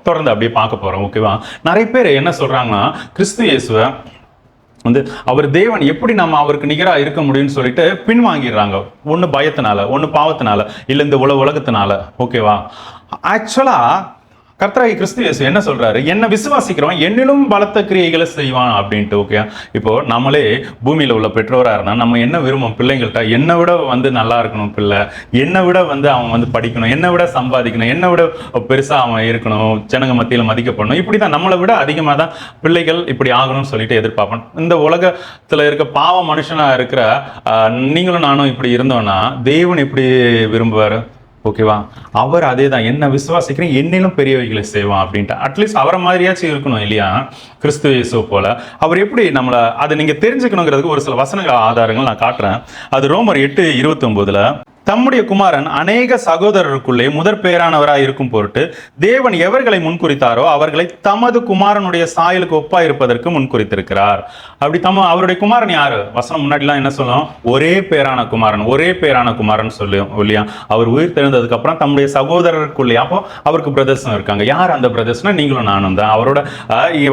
A: தொடர்ந்து அப்படியே பார்க்க போறோம். ஓகேவா? நிறைய பேர் என்ன சொல்றாங்கன்னா, கிறிஸ்து இயேசுவை வந்து அவர் தேவன் எப்படி நம்ம அவருக்கு நிகரா இருக்க முடியும்னு சொல்லிட்டு பின்வாங்கிடுறாங்க. ஒண்ணு பயத்தினால, ஒண்ணு பாவத்தினால, இல்ல இந்த உலகத்தினால. ஓகேவா? ஆக்சுவலா கர்த்தராகிய கிறிஸ்து இயேசு என்ன சொல்றாரு, என்ன விசுவாசிக்கிறவன் என்னிலும் பலத்த கிரியைகளை செய்வான் அப்படின்ட்டு. ஓகே, இப்போ நம்மளே பூமியில உள்ள பெற்றோரா இருந்தா நம்ம என்ன விரும்பும், பிள்ளைங்கள்ட்ட என்னை விட நல்லா இருக்கணும் பிள்ளை, என்னை விட அவன் படிக்கணும், என்னை விட சம்பாதிக்கணும், என்னை விட பெருசா அவன் இருக்கணும், ஜனங்க மத்தியில் மதிக்கப்படணும், இப்படிதான் நம்மளை விட அதிகமாக தான் பிள்ளைகள் இப்படி ஆகணும்னு சொல்லிட்டு எதிர்பார்ப்போம். இந்த உலகத்துல இருக்க பாவ மனுஷனா இருக்கிற நீங்களும் நானும் இப்படி இருந்தோம்னா தேவன் இப்படி விரும்புவாரு. ஓகேவா, அவர் அதே தான், என்ன விசுவாசிக்கிறேன் என்னிலும் பெரியவைகளை செய்வான் அப்படின்ட்டு. அட்லீஸ்ட் அவரை மாதிரியாச்சும் இருக்கணும் இல்லையா, கிறிஸ்து இயேசு போல. அவர் எப்படி நம்மளை அதை நீங்க தெரிஞ்சுக்கணுங்கிறதுக்கு ஒரு சில வசனங்கள் ஆதாரங்கள் நான் காட்டுறேன். அது ரோமர் 8:29 தம்முடைய குமாரன் அநேக சகோதரருக்குள்ளே முதற் பேரானவராய் இருக்கும் பொருட்டு தேவன் எவர்களை முன்குறித்தாரோ அவர்களை தமது குமாரனுடைய சாயலுக்கு ஒப்பா இருப்பதற்கு முன்குறித்திருக்கிறார். அப்படி அவருடைய குமாரன் யாரு? வசனம் முன்னாடிலாம் என்ன சொல்லும், ஒரே பேரான குமாரன், ஒரே பேரான குமாரன் சொல்லும் இல்லையா. அவர் உயிர் தெழுந்ததுக்கு அப்புறம் தம்முடைய சகோதரருக்குள்ளே, அப்போ அவருக்கு பிரதர்ஸும் இருக்காங்க. யார் அந்த பிரதர்ஸ்னா நீங்களும் நானும் தான். அவரோட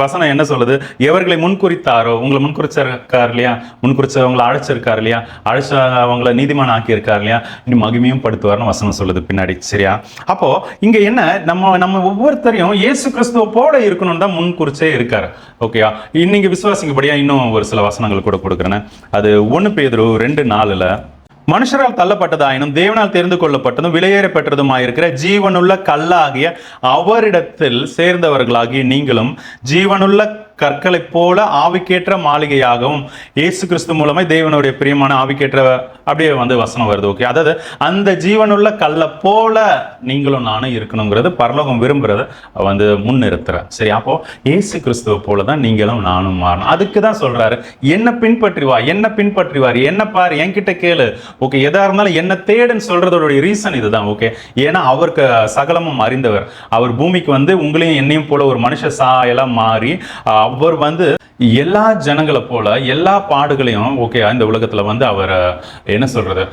A: வசனம் என்ன சொல்லுது, எவர்களை முன்குறித்தாரோ, உங்களை முன்குறிச்சிருக்கார் இல்லையா, முன்குறிச்சவங்களை அழைச்சிருக்கார் இல்லையா, அழைச்சவங்களை நீதிமான் ஆக்கியிருக்கார் இல்லையா, மகிமையும் படுத்துவார்னு வசனம் சொல்லுது பின்னாடி. சரியா, அப்போ இங்க என்ன, நம்ம ஒவ்வொருத்தரையும் இயேசு கிறிஸ்துவ போல இருக்கணும் தான் முன் குறிச்சே இருக்காரு. ஓகேயா, இன்னைக்கு விசுவாசிங்கப்படியா இன்னும் ஒரு சில வசனங்கள் கூட கொடுக்குறேன். அது 1 பேதுரு 2:4 மனுஷரால் தள்ளப்பட்டதாயினும் தேவனால் தெரிந்து கொள்ளப்பட்டதும் விலையேற பெற்றதுமாயிருக்கிற ஜீவனுள்ள கல்லாகிய அவரிடத்தில் சேர்ந்தவர்களாகிய நீங்களும் ஜீவனுள்ள கற்களை போல ஆவிக்கேற்ற மாளிகையாகவும் இயேசு கிறிஸ்து மூலமே தேவனுடைய பிரியமான ஆவிக்கேற்ற, அப்படியே வசனம் வருது. ஓகே, அதாவது அந்த ஜீவனுள்ள கல்லை போல நீங்களும் நானும் இருக்கணுங்கிறது பரலோகம் விரும்புறத முன்னிறுத்துறேன். சரி, அப்போ இயேசு கிறிஸ்துவ போல தான் நீங்களும் நானும் மாறணும். அதுக்கு தான் சொல்றாரு, என்ன பின்பற்றிவா, என்ன பின்பற்றிவார், என்ன பாரு, என்கிட்ட கேளு. ஓகே, எதா இருந்தாலும் என்ன தேடுன்னு சொல்றதோட ரீசன் இதுதான். ஓகே, ஏன்னா அவருக்கு சகலமும் அறிந்தவர். அவர் பூமிக்கு உங்களையும் என்னையும் போல ஒரு மனுஷ சாயலா மாறி அவர் எல்லா ஜனங்களை போல எல்லா பாடுகளையும், ஓகே, இந்த உலகத்துல அவர் என்ன சொல்றது,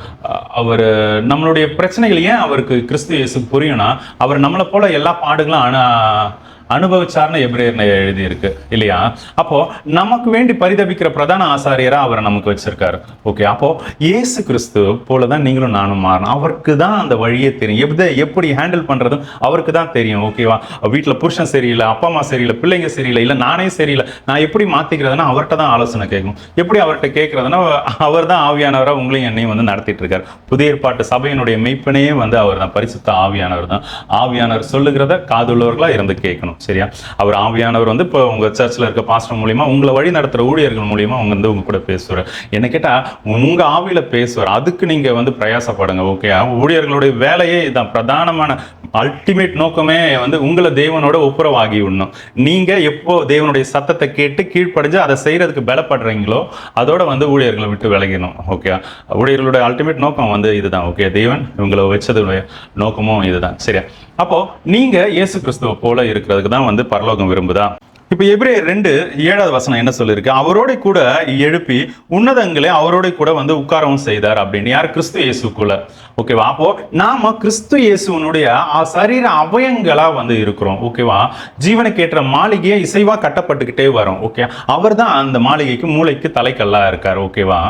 A: அவர் நம்மளுடைய பிரச்சனைகள் ஏன் அவருக்கு கிறிஸ்து இயேசு புரியும்னா, அவர் நம்மளை போல எல்லா பாடுகளும் அனுபவிச்சார்னு எபிரேயர்ல எழுதி இருக்கு இல்லையா. அப்போ நமக்கு வேண்டி பரிதபிக்கிற பிரதான ஆசாரியரா அவரை நமக்கு வச்சிருக்காரு. ஓகே, அப்போ இயேசு கிறிஸ்து போலதான் நீங்களும் நானும் மாறணும். அவருக்கு தான் அந்த வழியே தெரியும், எப்படி ஹேண்டில் பண்றதும் அவருக்கு தான் தெரியும். ஓகேவா, வீட்டுல புருஷன் சரியில்லை, அப்பா அம்மா சரியில்லை, பிள்ளைங்க சரியில்லை, இல்ல நானே சரியில்லை, நான் எப்படி மாத்திக்கிறதுனா அவர்கிட்ட தான் ஆலோசனை கேட்கணும். எப்படி அவர்கிட்ட கேட்கறதுன்னா, அவர் தான் ஆவியானவரா உங்களையும் என்னையும் நடத்திட்டு இருக்காரு. புதிய ஏற்பாட்டு சபையினுடைய மெய்ப்பனே அவர் தான், பரிசுத்த ஆவியானவர் தான். ஆவியானவர் சொல்லுகிறத காதுள்ளவர்களா இருந்து கேட்கணும். சரியா, அவர் ஆவியானவர் இப்போ உங்க சர்ச்சில் இருக்க பாஸ்டர் மூலியமா, உங்களை வழி நடத்துற ஊழியர்கள் மூலியமா உங்க கூட பேசுவார். என்ன கேட்டா உங்க ஆவியில பேசுவார். அதுக்கு நீங்க பிரயாசப்படுங்க. ஓகே, ஊழியர்களுடைய வேலையே இதுதான், பிரதானமான அல்டிமேட் நோக்கமே உங்களை தேவனோட ஒப்புரவாகி விடணும். நீங்க எப்போ தேவனுடைய சத்தத்தை கேட்டு கீழ்ப்படிஞ்சு அதை செய்யறதுக்கு பலப்படுறீங்களோ அதோட ஊழியர்களை விட்டு விலகணும். ஓகே, ஊழியர்களுடைய அல்டிமேட் நோக்கம் இதுதான். ஓகே, தேவன் இவங்களை வச்சதுடைய நோக்கமும் இதுதான். சரியா, அப்போ நீங்க இயேசு கிறிஸ்துவ போல இருக்கிறதுக்கு தான் பரலோகம் விரும்புதா. இப்ப எபிரேயர் 2:7 என்ன சொல்லிருக்கு, அவரோட கூட எழுப்பி உன்னதங்களே அவரோட கூட உட்காரவும் செய்தார் அப்படின்னு. யார்? கிறிஸ்து இயேசுக்குள்ள. ஓகேவா, அப்போ நாம கிறிஸ்து இயேசுனுடைய சரீர அவயங்களா இருக்கிறோம். ஓகேவா, ஜீவனுக்கேற்ற மாளிகையை இசைவா கட்டப்பட்டுக்கிட்டே வரும். ஓகே, அவர் தான் அந்த மாளிகைக்கு மூளைக்கு தலைக்கல்லா இருக்காரு. ஓகேவா,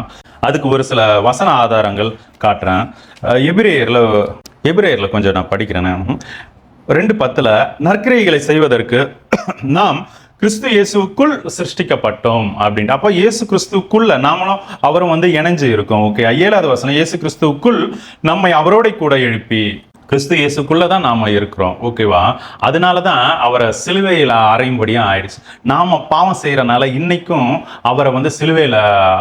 A: அதுக்கு ஒரு சில வசன ஆதாரங்கள் காட்டுறேன். எபிரேயர்ல கொஞ்சம் நான் படிக்கிறேன். 2:10 நற்கிரியைகளை செய்வதற்கு நாம் கிறிஸ்து இயேசுக்குள் சிருஷ்டிக்கப்பட்டோம் அப்படின்ட்டு. அப்போ இயேசு கிறிஸ்துக்குள்ள நாமளும் அவரும் இணைஞ்சு இருக்கோம். ஓகே, 7வது வசனம், இயேசு கிறிஸ்துக்குள் நம்மை அவரோட கூட எழுப்பி, கிறிஸ்து இயேசுக்குள்ளதான் நாம இருக்கிறோம். ஓகேவா, அதனாலதான் அவரை சிலுவையில அறையும்படியா ஆயிடுச்சு. நாம பாவம் செய்யறதுனால இன்னைக்கும் அவரை சிலுவையில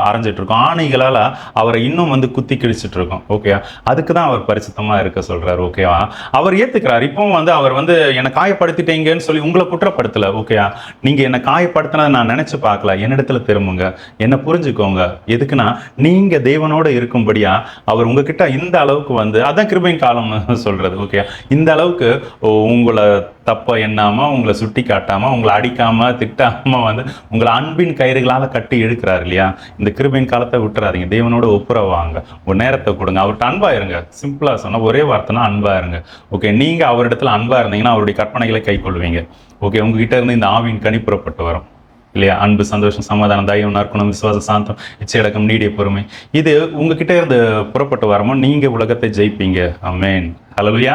A: அரைஞ்சிட்டு இருக்கோம். ஆணைகளால அவரை இன்னும் குத்தி கிழிச்சிட்டு இருக்கோம். ஓகே, அதுக்குதான் அவர் பரிசுத்தமா இருக்க சொல்றாரு. ஓகேவா, அவர் ஏத்துக்கிறார். இப்போ அவர் என்னை காயப்படுத்திட்டீங்கன்னு சொல்லி உங்களை குற்றப்படுத்தல. ஓகேயா, நீங்க என்னை காயப்படுத்தினதை நான் நினைச்சு பார்க்கல, என்னிடத்துல திரும்புங்க, என்ன புரிஞ்சுக்கோங்க. எதுக்குன்னா நீங்க தேவனோட இருக்கும்படியா அவர் உங்ககிட்ட இந்த அளவுக்கு அதான் கிருபையின் காலம்னு சொல்றாரு. ஓகே, இந்த அளவுக்கு உங்களை தப்ப எண்ணாம, உங்களை சுட்டி காட்டாம, உங்களை அடிக்காம திட்டாம உங்களை அன்பின் கயிறுகளால கட்டி எடுக்கிறார் இல்லையா. இந்த கிருபையின் காலத்தை விட்டுறாதீங்க, தேவனோட ஒப்புரவாங்க, ஒரு நேரத்தை கொடுங்க, அவர்கிட்ட அன்பா இருங்க. சிம்பிளா சொன்னா ஒரே வார்த்தைனா அன்பா இருங்க. ஓகே, நீங்க அவரிடத்துல அன்பா இருந்தீங்கன்னா அவருடைய கற்பனைகளை கை கொள்வீங்க. ஓகே, உங்ககிட்ட இருந்து இந்த ஆவியின் கனி புறப்பட்டு வரும் இல்லையா. அன்பு, சந்தோஷம், சமாதானம், தைரியம், நற்குணம், விசுவாசம், சாந்தம், இச்சையடக்கம், நீடிய பொறுமை, இது உங்ககிட்ட இருந்து புறப்பட்டு வரமோ நீங்க உலகத்தை ஜெயிப்பீங்க. ஆமென். ஹல்லேலூயா.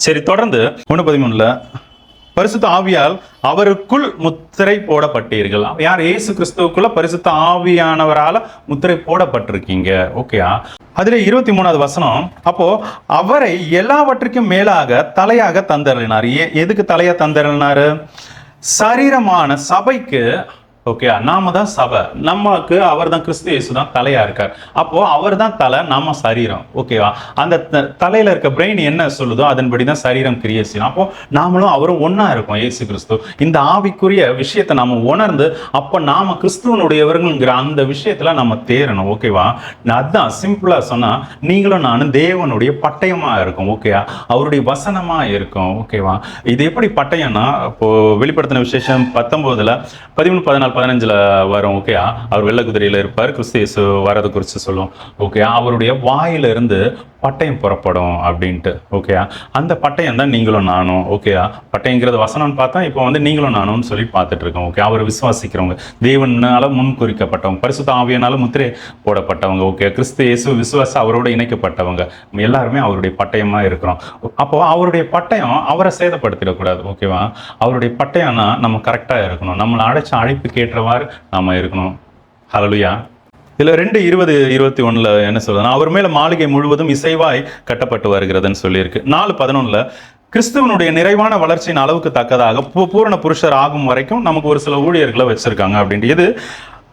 A: சரி, தொடர்ந்து 1:13 பரிசுத்த ஆவியால் அவருக்குள் முத்திரை போடப்பட்டீர்கள். யார்? இயேசு கிறிஸ்துவுக்குள்ள பரிசுத்த ஆவியானவரால முத்திரை போடப்பட்டிருக்கீங்க. ஓகேயா? அதுல 23வது வசனம், அப்போ அவரை எல்லாவற்றுக்கும் மேலாக தலையாக தந்தருளினார். எதுக்கு தலையா தந்தருளினாரு? சரீரமான சபைக்கு. ஓகே, நாம தான் சபை, நமக்கு அவர் தான், கிறிஸ்து இயேசு தான் தலையா இருக்கார். அப்போ அவர் தான் தலை, நம்ம சரீரம். ஓகேவா? அந்த தலையில இருக்க பிரெயின் என்ன சொல்லுதோ அதன்படி தான் சரீரம் கிரியை செய்யும். அப்போ நாமளும் அவரும் ஒன்னா இருக்கோம். இயேசு கிறிஸ்து இந்த ஆவிக்குரிய விஷயத்தை நாம உணர்ந்து அப்ப நாம கிறிஸ்துவனுடையவர்கள்ங்கிற அந்த விஷயத்துல நம்ம தேரணும். ஓகேவா? அதான் சிம்பிளா சொன்னா, நீங்களும் நானும் தேவனுடைய பட்டயமா இருக்கும். ஓகேவா? அவருடைய வசனமா இருக்கும். ஓகேவா? இது எப்படி பட்டயம்னா, இப்போ வெளிப்படுத்தின விசேஷம் 19 13 14 15 வரும். ஓகே, அவர் வெள்ளை குதிரையில இருப்பார். கிறிஸ்து இயேசு வரது குறித்து சொல்லும். ஓகே, அவருடைய வாயிலிருந்து பட்டயம் புறப்படும் அப்படின்ட்டு. ஓகே, அந்த பட்டயம் தான் நீங்களும் நானும். ஓகே, பட்டயங்கிறது வசனம்னு பார்த்தா இப்போ வந்து நீங்களும் நானும் சொல்லி பார்த்துட்டு இருக்கோம். ஓகே, அவர் விசுவாசிக்கிறவங்க, தேவனால முன்குறிக்கப்பட்டவங்க, பரிசுத்த ஆவியினால முத்திரை போடப்பட்டவங்க. ஓகே, கிறிஸ்து இயேசு விசுவாச அவரோட இணைக்கப்பட்டவங்க எல்லாருமே அவருடைய பட்டயமா இருக்கிறோம். அப்போ அவருடைய பட்டயம் அவரை சேதப்படுத்திடக்கூடாது. ஓகேவா? அவருடைய பட்டயம்னா நம்ம கரெக்டா இருக்கணும், நம்மளை அழைச்ச அழைப்புக்கு ஏற்றவாறு நாம இருக்கணும். ஹல்லேலூயா. இதுல 2:20-21 என்ன சொல்றதுன்னா, அவர் மேல மாளிகை முழுவதும் இசைவாய் கட்டப்பட்டு வருகிறதுன்னு சொல்லியிருக்கு. 4:11 கிறிஸ்துவனுடைய நிறைவான வளர்ச்சியின் அளவுக்கு தக்கதாக பூரண புருஷர் ஆகும் வரைக்கும் நமக்கு ஒரு சில ஊழியர்களை வச்சிருக்காங்க அப்படின்ட்டு. இது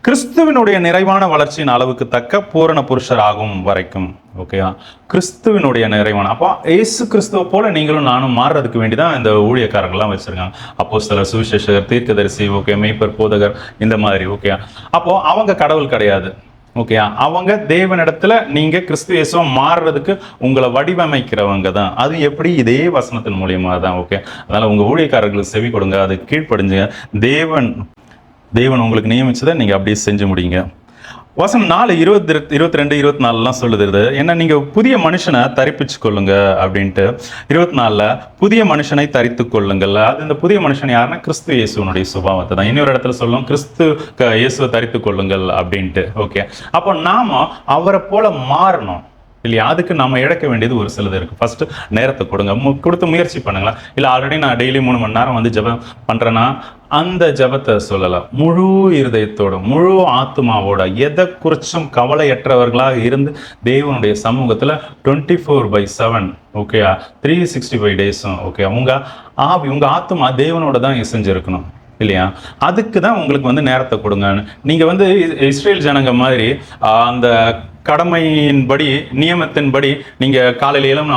A: கிறிஸ்துவனுடைய நிறைவான வளர்ச்சியின் அளவுக்கு தக்க பூரண புருஷர் ஆகும் வரைக்கும். ஓகேயா? கிறிஸ்துவனுடைய நிறைவான, அப்போ இயேசு கிறிஸ்துவ போல நீங்களும் நானும் மாறுறதுக்கு வேண்டிதான் இந்த ஊழியக்காரர்கள்லாம் வச்சிருக்காங்க. அப்போஸ்தலர், சுவிசேஷகர், தீர்க்கதரிசி, ஓகே, மேய்ப்பர், போதகர், இந்த மாதிரி. ஓகே, அப்போ அவங்க கடவுள் கிடையாது. ஓகே, அவங்க தேவனிடத்துல நீங்க கிறிஸ்து இயேசுவா மாறுறதுக்கு உங்களை வடிவமைக்கிறவங்க தான். அது எப்படி? இதே வசனத்தின் மூலியமா தான். ஓகே, அதனால உங்க ஊழியக்காரர்களுக்கு செவி கொடுங்க, அது கீழ்ப்படிஞ்சுங்க. தேவன் உங்களுக்கு நியமிச்சதை நீங்க அப்படியே செஞ்சு முடியுங்க. வசனம் 4:22-24 சொல்லுது என்ன, நீங்க புதிய மனுஷனை தரிப்பிச்சு கொள்ளுங்க அப்படின்ட்டு. 24 புதிய மனுஷனை தரித்து கொள்ளுங்கள். அது இந்த புதிய மனுஷன் யாருன்னா கிறிஸ்து இயேசுனுடைய சுபாவத்தை தான். இன்னொரு இடத்துல சொல்லும் கிறிஸ்து இயேசுவை தரித்து கொள்ளுங்கள் அப்படின்ட்டு. ஓகே, அப்போ நாம அவரை போல மாறணும் இல்லையா? அதுக்கு நம்ம இழக்க வேண்டியது ஒரு சிலது இருக்கு. ஃபர்ஸ்ட் நேரத்தை கொடுங்க, கொடுத்து முயற்சி பண்ணுங்களா. இல்லை ஆல்ரெடி நான் டெய்லி 3 மணி நேரம் வந்து ஜெபம் பண்றேன்னா அந்த ஜெபத்தை சொல்லலாம். முழு இருதயத்தோட, முழு ஆத்மாவோட, எதை குறிச்சும் கவலையற்றவர்களாக இருந்து தேவனுடைய சமூகத்துல 24/7, ஓகே, 365 டேஸும். ஓகே, உங்க ஆத்மா தேவனோட தான் இசைஞ்சிருக்கணும் இல்லையா? அதுக்கு தான் உங்களுக்கு வந்து நேரத்தை கொடுங்க. நீங்க வந்து இஸ்ரேல் ஜனங்க மாதிரி அந்த கடமையின்படி, நியமத்தின்படி நீங்க காலையில எழும்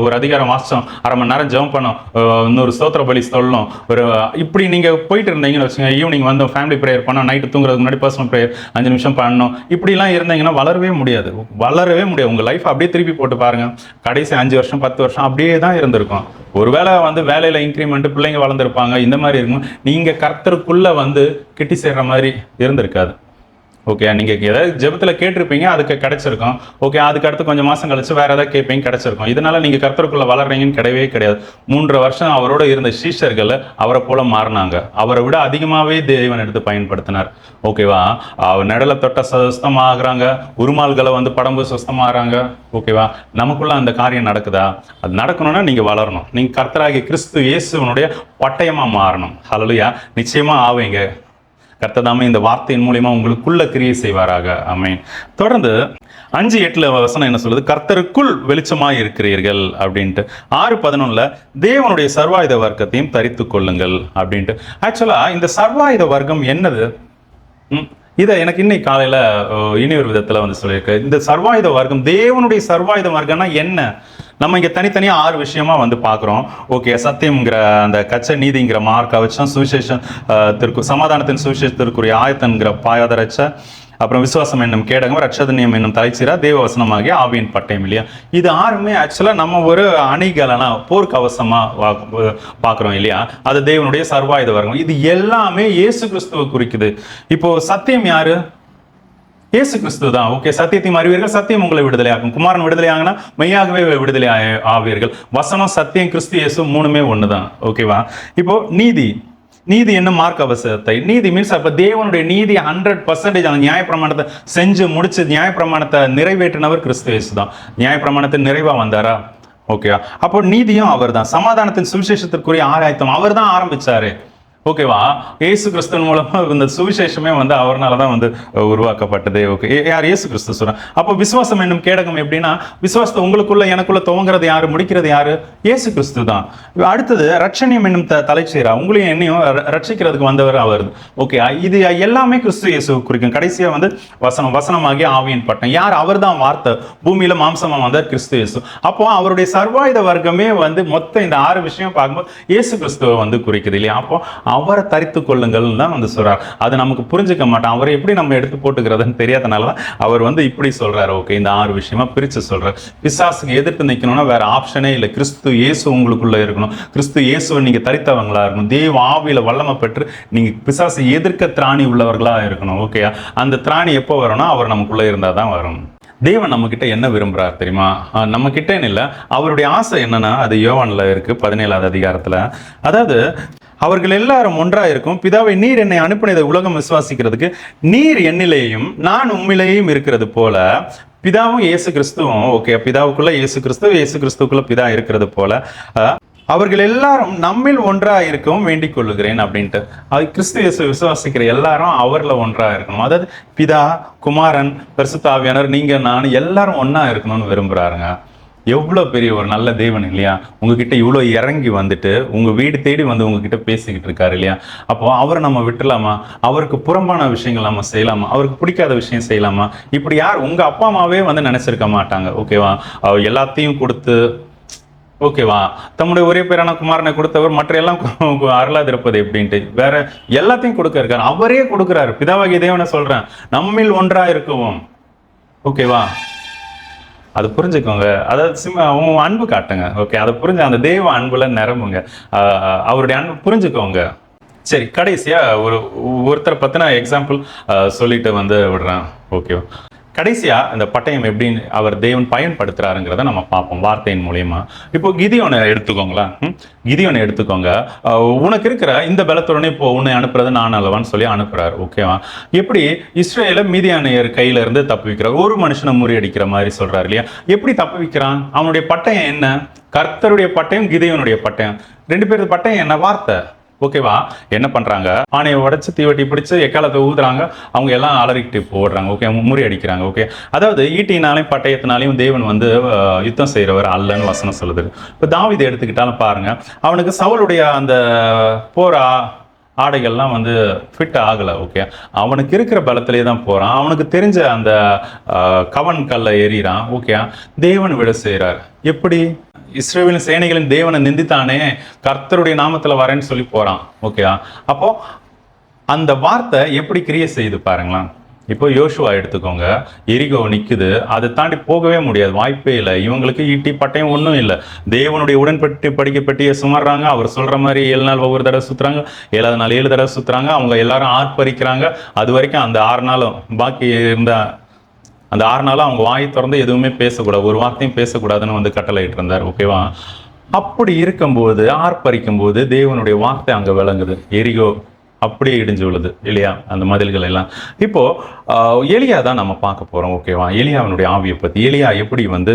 A: ஒரு அதிகாரம் வாசம், அரை மணி நேரம் ஜெபம் பண்ணோம், இன்னொரு ஸ்தோத்திர பலி சொல்லணும், ஒரு இப்படி நீங்க போயிட்டு இருந்தீங்கன்னு வச்சுங்க, ஈவினிங் வந்து ஃபேமிலி ப்ரேயர் பண்ணோம், நைட்டு தூங்குறதுக்கு முன்னாடி பர்சனல் ப்ரேயர் 5 நிமிஷம் பண்ணணும், இப்படிலாம் இருந்தீங்கன்னா வளரவே முடியாது. உங்க லைஃப் அப்படியே திருப்பி போட்டு பாருங்க. கடைசி 5 வருஷம் 10 வருஷம் அப்படியே தான் இருந்திருக்கும். ஒருவேளை வந்து வேலையில இன்க்ரிமெண்ட், பிள்ளைங்க வளர்ந்துருப்பாங்க, இந்த மாதிரி இருக்கும். நீங்க கர்த்தருக்குள்ள வந்து கிட்டி சேர்ற மாதிரி இருந்திருக்காது. ஓகே, நீங்க ஏதாவது ஜெபத்துல கேட்டிருப்பீங்க, அதுக்கு கிடைச்சிருக்கும். ஓகே, அதுக்கு அடுத்து கொஞ்சம் மாசம் கழிச்சு வேற ஏதாவது கேட்பீங்க, கிடைச்சிருக்கும். இதனால நீங்க கர்த்தருக்குள்ள வளர்றீங்கன்னு கிடையவே கிடையாது. 3 வருஷம் அவரோட இருந்த சீஷர்கள் அவரை போல மாறினாங்க. அவரை விட அதிகமாவே தேவன் எடுத்து பயன்படுத்தினார். ஓகேவா? அவர் நிழலை தொட்ட சுஸ்தமாகறாங்க, உருமால்களை வந்து படம்பு சுஸ்தமாகறாங்க. ஓகேவா? நமக்குள்ள அந்த காரியம் நடக்குதா? அது நடக்கணும்னா நீங்க வளரணும். நீங்க கர்த்தராகிய கிறிஸ்து இயேசுவனுடைய பட்டயமா மாறணும். ஹல்லேலூயா. நிச்சயமா ஆவீங்க. கர்த்ததாமே இந்த வார்த்தையின் மூலியமா உங்களுக்குள்ள கிரியை செய்வாராக. ஆமென். தொடர்ந்து 5:8 வசனம் என்ன சொல்லுது? கர்த்தருக்குள் வெளிச்சமாய் இருக்கிறீர்கள் அப்படின்ட்டு. 6:11 தேவனுடைய சர்வாயுத வர்க்கத்தையும் தரித்து கொள்ளுங்கள் அப்படின்ட்டு. ஆக்சுவலா இந்த சர்வாயுத வர்க்கம் என்னது? இதை எனக்கு இன்னைக்கு காலையில இனியொரு விதத்துல வந்து சொல்லியிருக்கேன். இந்த சர்வாயுத வர்க்கம், தேவனுடைய சர்வாயுத வர்க்கம்னா என்ன? நம்ம இங்க தனித்தனியா 6 விஷயமா வந்து பாக்குறோம். ஓகே, சத்தியம்ங்கிற அந்த கச்சை, நீதிங்கிற மார்க் கவச்சம், சுவிசேஷம் சமாதானத்தின் சுவிசேஷத்திற்குரிய ஆயத்தன்கிற பாயாதரச்ச, அப்புறம் விசுவாசம் என்னும் கேடகம், ரட்சதனியம் என்னும் தலைச்சீரா, தேவ வசனமாகிய ஆவியின் பட்டயம் இல்லையா? இது 6மே ஆக்சுவலா நம்ம ஒரு அணிகலனா, போர்க்கவசமா பாக்குறோம் இல்லையா? அது தேவனுடைய சர்வாயுத வர்க்கம். இது எல்லாமே இயேசு கிறிஸ்துவை குறிக்குது. இப்போ சத்தியம் யாரு? இயேசு கிறிஸ்து தான். ஓகே, சத்தியத்தையும் அறிவீர்கள், சத்தியம் உங்களை விடுதலை ஆகும். குமாரன் விடுதலை ஆகினா மெய்யாகவே விடுதலை ஆவீர்கள். வசனம், சத்தியம், கிறிஸ்து இயேசு 3மே ஒண்ணுதான். ஓகேவா? இப்போ நீதி என்ன மார்க் அவசரத்தை, நீதி மீன்ஸ் அப்ப தேவனுடைய நீதி 100% அந்த நியாயப்பிரமாணத்தை செஞ்சு முடிச்சு நியாயப்பிரமாணத்தை நிறைவேற்றினவர் கிறிஸ்து இயேசு தான். நியாயப்பிரமாணத்தை நிறைவா வந்தாரா? ஓகேவா? அப்போ நீதியும் அவர் தான், சமாதானத்தின் சுவிசேஷத்திற்குரிய ஆராய்த்தம் அவர் தான் ஆரம்பிச்சாரு. ஓகேவா? இயேசு கிறிஸ்துவின் மூலமா இந்த சுவிசேஷமே வந்து அவர்னால தான் வந்து உருவாக்கப்பட்டது. ஓகே, யார்? இயேசு கிறிஸ்து சொல்றான். அப்போ விசுவாசம் என்னும் கேடகம் எப்படின்னா, விசுவாசத்தை உங்களுக்குள்ள எனக்குள்ள துவங்குறது யாரு, முடிக்கிறது யாரு? இயேசு கிறிஸ்து தான். அடுத்தது ரட்சணியம் என்னும் தலைச்சீரா, உங்களையும் என்னையும் ரட்சிக்கிறதுக்கு வந்தவர் அவர். ஓகே, இது எல்லாமே கிறிஸ்து இயேசு குறிக்கும். கடைசியா வந்து வசனமாகிய ஆவியின் பட்டம் யார்? அவர் தான் வார்த்தை பூமியில மாம்சமா வந்தார், கிறிஸ்து இயேசு. அப்போ அவருடைய சர்வாயுத வர்க்கமே வந்து மொத்தம் இந்த 6 விஷயம் பார்க்கும்போது இயேசு கிறிஸ்துவை வந்து குறிக்குது இல்லையா? அப்போ அவரை தரித்து கொள்ளுங்கள் தான் வந்து சொல்றார். அது நமக்கு புரிஞ்சுக்க மாட்டோம். அவரை எப்படி நம்ம எடுத்து போட்டுக்கிறதுன்னு தெரியாதனால தான் அவர் வந்து இப்படி சொல்றாரு. ஓகே, இந்த 6 விஷயமா பிரிச்சு சொல்றாரு. பிசாசுக்கு எதிர்த்து நிற்கணும்னா வேற ஆப்ஷனே இல்லை. கிறிஸ்து இயேசு உங்களுக்குள்ள இருக்கணும். கிறிஸ்து இயேசுவை நீங்க தரித்தவங்களா இருக்கணும். தேவ ஆவியில வல்லமை பெற்று நீங்க பிசாசு எதிர்க்க திராணி உள்ளவர்களா இருக்கணும். ஓகேயா? அந்த திராணி எப்போ வரணும்? அவர் நமக்குள்ள இருந்தா தான் வரும். தேவன் நம்ம கிட்ட என்ன விரும்புறார் தெரியுமா? நம்ம கிட்டேன்னு இல்லை, அவருடைய ஆசை என்னன்னா, அது யோவான்ல இருக்கு 17வது அதிகாரத்துல. அதாவது அவர்கள் எல்லாரும் ஒன்றா இருக்கும். பிதாவை, நீர் என்னை அனுப்பினதை உலகம் விசுவாசிக்கிறதுக்கு நீர் என்னிலேயும் நான் உம்மிலேயும் இருக்கிறது போல பிதாவும் இயேசு கிறிஸ்துவும், ஓகே, பிதாவுக்குள்ள இயேசு கிறிஸ்து, இயேசு கிறிஸ்துக்குள்ள பிதா இருக்கிறது போல அவர்கள் எல்லாரும் நம்மில் ஒன்றா இருக்கவும் வேண்டிக் கொள்ளுகிறேன் அப்படின்ட்டு. அது கிறிஸ்து இயேசு விசுவாசிக்கிற எல்லாரும் அவர்ல ஒன்றா இருக்கணும். அதாவது பிதா, குமாரன், பரிசுத்த ஆவியானவர், நீங்க நான் எல்லாரும் ஒன்னா இருக்கணும்னு விரும்புறாருங்க. எவ்வளவு பெரிய ஒரு நல்ல தேவன் இல்லையா? உங்ககிட்ட இவ்வளவு இறங்கி வந்துட்டு உங்க வீடு தேடி வந்து உங்ககிட்ட பேசிக்கிட்டு இருக்காரு இல்லையா? அப்போ அவரை நம்ம விட்டுலாமா? அவருக்கு புறம்பான விஷயங்கள் நம்ம செய்யலாமா? அவருக்கு பிடிக்காத விஷயம் செய்யலாமா? இப்படி யார் உங்க அப்பா அம்மாவே வந்து நினைச்சிருக்க மாட்டாங்க. ஓகேவா? எல்லாத்தையும் கொடுத்து, ஓகேவா, தம்முடைய ஒரே பேரான குமாரனை கொடுத்தவர் மற்ற எல்லாம் அருளாதிருப்பது எப்படின்ட்டு வேற எல்லாத்தையும் கொடுக்க இருக்காரு. அவரே கொடுக்கிறாரு. பிதாவாகிய தேவனை சொல்றேன், நம்மில் ஒன்றா இருக்கவும். ஓகேவா? அது புரிஞ்சுக்கோங்க. அதாவது அவங்க அன்பு காட்டுங்க. ஓகே, அதை புரிஞ்சு அந்த தேவ அன்புல நிரம்புங்க. அவருடைய அன்பு புரிஞ்சுக்கோங்க. சரி, கடைசியா ஒருத்தரை பத்தின எக்ஸாம்பிள் சொல்லிட்டு வந்து விடுறேன். ஓகேவா? கடைசியா இந்த பட்டயம் எப்படி அவர் தேவன் பயன்படுத்துறாருங்கிறத நம்ம பார்ப்போம் வார்த்தையின் மூலியமா. இப்போ கிதியோனை எடுத்துக்கோங்களேன். கிதியோனை எடுத்துக்கோங்க. உனக்கு இருக்கிற இந்த பலத்துடனே இப்போ உன்னை அனுப்புறது நான் அல்லவான்னு சொல்லி அனுப்புறாரு. ஓகேவா? எப்படி இஸ்ரேல மீதியானியர் கையில இருந்து தப்பு வைக்கிறார், ஒரு மனுஷனை முறியடிக்கிற மாதிரி சொல்றாரு இல்லையா? எப்படி தப்பு வைக்கிறான்? அவனுடைய பட்டயம் என்ன? கர்த்தருடைய பட்டயம், கிதியோனுடைய பட்டயம். 2 பேருக்கு பட்டயம் என்ன? வார்த்தை. ஓகேவா? என்ன பண்றாங்க? ஆணையை உடைச்சு தீவட்டி பிடிச்சு எக்காலத்தை ஊதுறாங்க. அவங்க எல்லாம் அலறிக்கிட்டு போடுறாங்க. ஓகே, முறியடிக்கிறாங்க. ஓகே, அதாவது ஈட்டினாலையும் பட்டயத்தினாலையும் தேவன் வந்து யுத்தம் செய்யறவர் அல்லன்னு வசனம் சொல்லுது. இப்போ தாவீதை எடுத்துக்கிட்டாலும் பாருங்க, அவனுக்கு சவுலுடைய அந்த போரா ஆடைகள்லாம் வந்து ஃபிட் ஆகலை. ஓகே, அவனுக்கு இருக்கிற பலத்திலே தான் போகிறான். அவனுக்கு தெரிஞ்ச அந்த கவன் கல்லை எறிகிறான். ஓகே, தேவன் விட செய்கிறார். எப்படி? இஸ்ரவேலின் சேனைகளின் தேவனை நிந்தித்தானே, கர்த்தருடைய நாமத்தில் வரேன்னு சொல்லி போகிறான். ஓகே, அப்போ அந்த வார்த்தை எப்படி கிரியை செய்து பாருங்களேன். இப்போ யோசுவா எடுத்துக்கோங்க. எரிகோ நிற்குது, அதை தாண்டி போகவே முடியாது, வாய்ப்பே இல்லை. இவங்களுக்கு ஈட்டி பட்டயம் ஒன்றும் இல்லை. தேவனுடைய உடன்பட்டு படிக்கப்பட்டியை சுமர்றாங்க. அவர் சொல்கிற மாதிரி 7 நாள் ஒவ்வொரு தடவை சுற்றுறாங்க, 7வது நாள் 7 தடவை சுற்றுறாங்க. அவங்க எல்லாரும் ஆர்ப்பரிக்கிறாங்க. அது வரைக்கும் அந்த 6 நாளும் பாக்கி இருந்த அந்த 6 நாளும் அவங்க வாய் திறந்து எதுவுமே பேசக்கூடாது, ஒரு வார்த்தையும் பேசக்கூடாதுன்னு வந்து கட்டளையிட்டு இருந்தார். ஓகேவா? அப்படி இருக்கும்போது, ஆர்ப்பரிக்கும் போது தேவனுடைய வார்த்தை அங்கே விளங்குது. எரிகோ அப்படியே இடிஞ்சு விழுது இல்லையா, அந்த மதில்கள் எல்லாம். இப்போ எலியா தான் நம்ம பார்க்க போறோம். ஓகேவா? எலியாவினுடைய ஆவியை பத்தி, எலியா எப்படி வந்து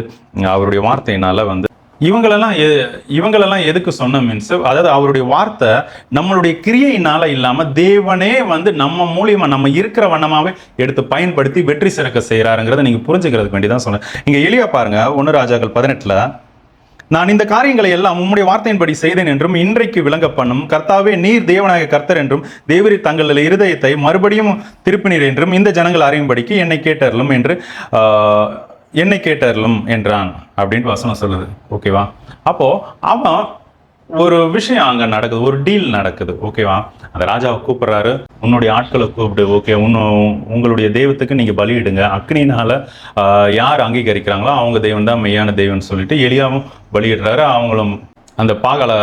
A: அவருடைய வார்த்தையினால வந்து இவங்களெல்லாம் எதுக்கு சொன்ன மீன்ஸ், அதாவது அவருடைய வார்த்தை நம்மளுடைய கிரியையினால இல்லாம தேவனே வந்து நம்ம மூலியமா நம்ம இருக்கிற வண்ணமாவே எடுத்து பயன்படுத்தி வெற்றி சிறக்க செய்யறாருங்கிறத நீங்க புரிஞ்சுக்கிறதுக்கு வேண்டிதான் சொன்னேன். இங்க எலியா பாருங்க, 1 ராஜாக்கள் 18ல, நான் இந்த காரியங்களை எல்லாம் உம்முடைய வார்த்தையின்படி செய்தேன் என்றும் இன்றைக்கு விளங்க பண்ணும் கர்த்தாவே, நீர் தேவனாக கர்த்தர் என்றும் தேவரீர் தங்கள் இருதயத்தை மறுபடியும் திருப்பினீர் என்றும் இந்த ஜனங்கள் அறியும்படிக்கு என்னை கேட்டறலும் என்றான் அப்படின்னு வசனம் சொல்லுது. ஓகேவா? அப்போ அவன் ஒரு விஷயம் அங்க நடக்குது, ஒரு டீல் நடக்குது. ஓகேவா? அந்த ராஜாவை கூப்பிடுறாரு, உன்னுடைய ஆட்களை கூப்பிடு. ஓகே, உங்களுடைய தெய்வத்துக்கு நீங்க பலியிடுங்க. அக்னினால யார் அங்கீகரிக்கிறாங்களோ அவங்க தெய்வம் தான் மெய்யான தெய்வம்னு சொல்லிட்டு எலியாவும் பலியிடுறாரு. அவங்களும் அந்த பாகலை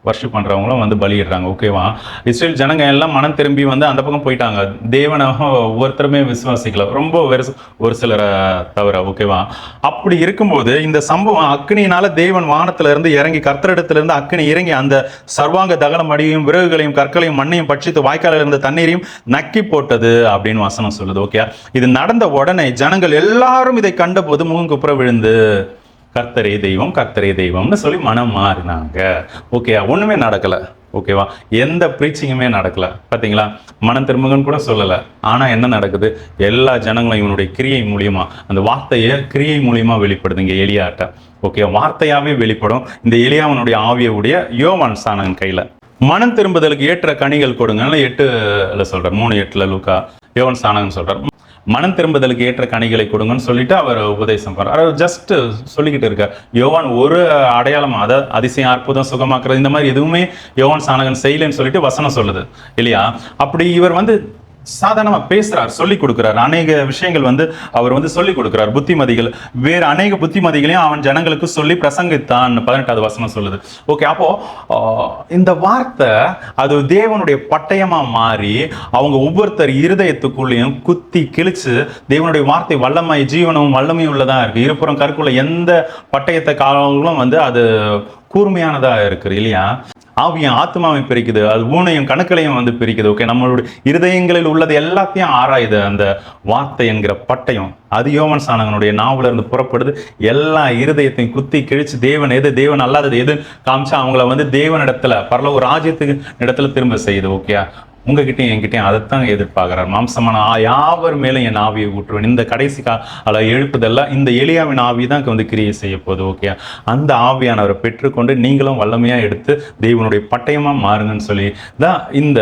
A: வர்ஷிப் பண்றவங்களும் வந்து பலியிடுறாங்க. ஓகேவா? இஸ்ரேல் ஜனங்க எல்லாம் மனம் திரும்பி வந்து அந்த பக்கம் போயிட்டாங்க. தேவனை ஒவ்வொருத்தருமே விசுவாசிக்கல, ரொம்ப ஒரு சிலரை தவிர. ஓகேவா? அப்படி இருக்கும்போது இந்த சம்பவம் அக்னியினால தேவன் வானத்துல இருந்து இறங்கி, கர்த்தரிடத்துல இருந்து அக்னி இறங்கி அந்த சர்வாங்க தகனம் அடியும் விறகுகளையும் கற்களையும் மண்ணையும் பட்சித்து வாய்க்காலில் இருந்த தண்ணீரையும் நக்கி போட்டது அப்படின்னு வசனம் சொல்லுது. ஓகே, இது நடந்த உடனே ஜனங்கள் எல்லாரும் இதை கண்ட போது முகங்குப்புற விழுந்து கர்த்தரே தெய்வம், கர்த்தரே தெய்வம்னு சொல்லி மனம் மாறினாங்க. ஓகே, ஒண்ணுமே நடக்கல. ஓகேவா, எந்த ப்ரீச்சிங்குமே நடக்கல. பார்த்தீங்களா, மனம் திரும்புங்கன்னு கூட சொல்லலை. ஆனால் என்ன நடக்குது, எல்லா ஜனங்களும் இவனுடைய கிரியை மூலியமா, அந்த வார்த்தையை கிரியை மூலியமா வெளிப்படுது இங்கே எலியாட்ட. ஓகே, வார்த்தையாவே வெளிப்படும் இந்த எலியாவனுடைய ஆவியுடைய யோவான் ஸ்நானகன் கையில். மனம் திரும்புதலுக்கு ஏற்ற கனிகள் கொடுங்க 8 சொல்றார், 3:8 லூக்கா யோவான் ஸ்நானகன் சொல்றார். மனம் திரும்புதலுக்கு ஏற்ற கனிகளை கொடுங்கன்னு சொல்லிட்டு அவர் உபதேசம் பண்றார். ஜஸ்ட் சொல்லிக்கிட்டு இருக்கார். யோவான் ஒரு அடையாளம், அதை அதிசயம், அற்புதம், சுகமாக்குறது இந்த மாதிரி எதுவுமே யோவான் ஸ்நானகன் செய்யலன்னு சொல்லிட்டு வசனம் சொல்லுது இல்லையா. அப்படி இவர் சாதாரணமா பேசுறார், சொல்லிக் கொடுக்கிறார். அநேக விஷயங்கள் அவர் சொல்லிக் கொடுக்கிறார். புத்திமதிகள், வேறு அநேக புத்திமதிகளையும் அவன் ஜனங்களுக்கு சொல்லி பிரசங்கித்தான் 18வது வசனம் சொல்லுது. ஓகே, அப்போ இந்த வார்த்தை அது தேவனுடைய பட்டயமா மாறி அவங்க ஒவ்வொருத்தர் இருதயத்துக்குள்ளேயும் குத்தி கிழிச்சு, தேவனுடைய வார்த்தை வல்லமை, ஜீவனும் வல்லமையும் உள்ளதா இருக்கு. இருபுறம் கற்குள்ள எந்த பட்டயத்தை காலங்களும் அது கூர்மையானதா இருக்கு இல்லையா. ஆவியும் ஆத்மாவை பிரிக்குது, அது ஊனையும் கணக்களையும் பிரிக்குது. ஓகே, நம்மளுடைய இருதயங்களில் உள்ளது எல்லாத்தையும் ஆராயுது அந்த வார்த்தை என்கிற பட்டயம். அது யோவான் ஸ்நானகனுடைய நாவுல இருந்து புறப்படுது. எல்லா இருதயத்தையும் குத்தி கிழிச்சு தேவன் எது, தேவன் அல்லாதது எது காமிச்சா அவங்கள தேவனிடத்துல, பரலோக ராஜ்யத்துக்கு இடத்துல திரும்ப செய்யுது. ஓகே, உங்ககிட்டையும் என்கிட்டையும் அதைத்தான் எதிர்பார்க்கிறார். மாம்சமான யாவர் மேலும் என் ஆவியை ஊற்றுவேன். இந்த கடைசி கால எழுப்புதெல்லாம் இந்த எலியாவின் ஆவி தான் கிரியை செய்ய போகுது. ஓகே, அந்த ஆவியானவரை பெற்றுக்கொண்டு நீங்களும் வல்லமையா எடுத்து தேவனுடைய பட்டயமா மாறுங்கன்னு சொல்லி தான் இந்த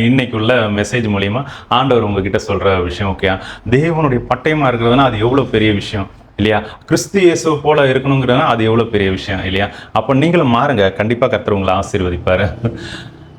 A: இன்னைக்குள்ள மெசேஜ் மூலியமா ஆண்டவர் உங்ககிட்ட சொல்ற விஷயம். ஓகே, தேவனுடைய பட்டயமா இருக்கிறதுனா அது எவ்வளவு பெரிய விஷயம் இல்லையா. கிறிஸ்து இயேசு போல இருக்கணுங்கிறதுனா அது எவ்வளவு பெரிய விஷயம் இல்லையா. அப்ப நீங்களும் மாறுங்க, கண்டிப்பா கர்த்தர் உங்களை ஆசீர்வதிப்பாரு.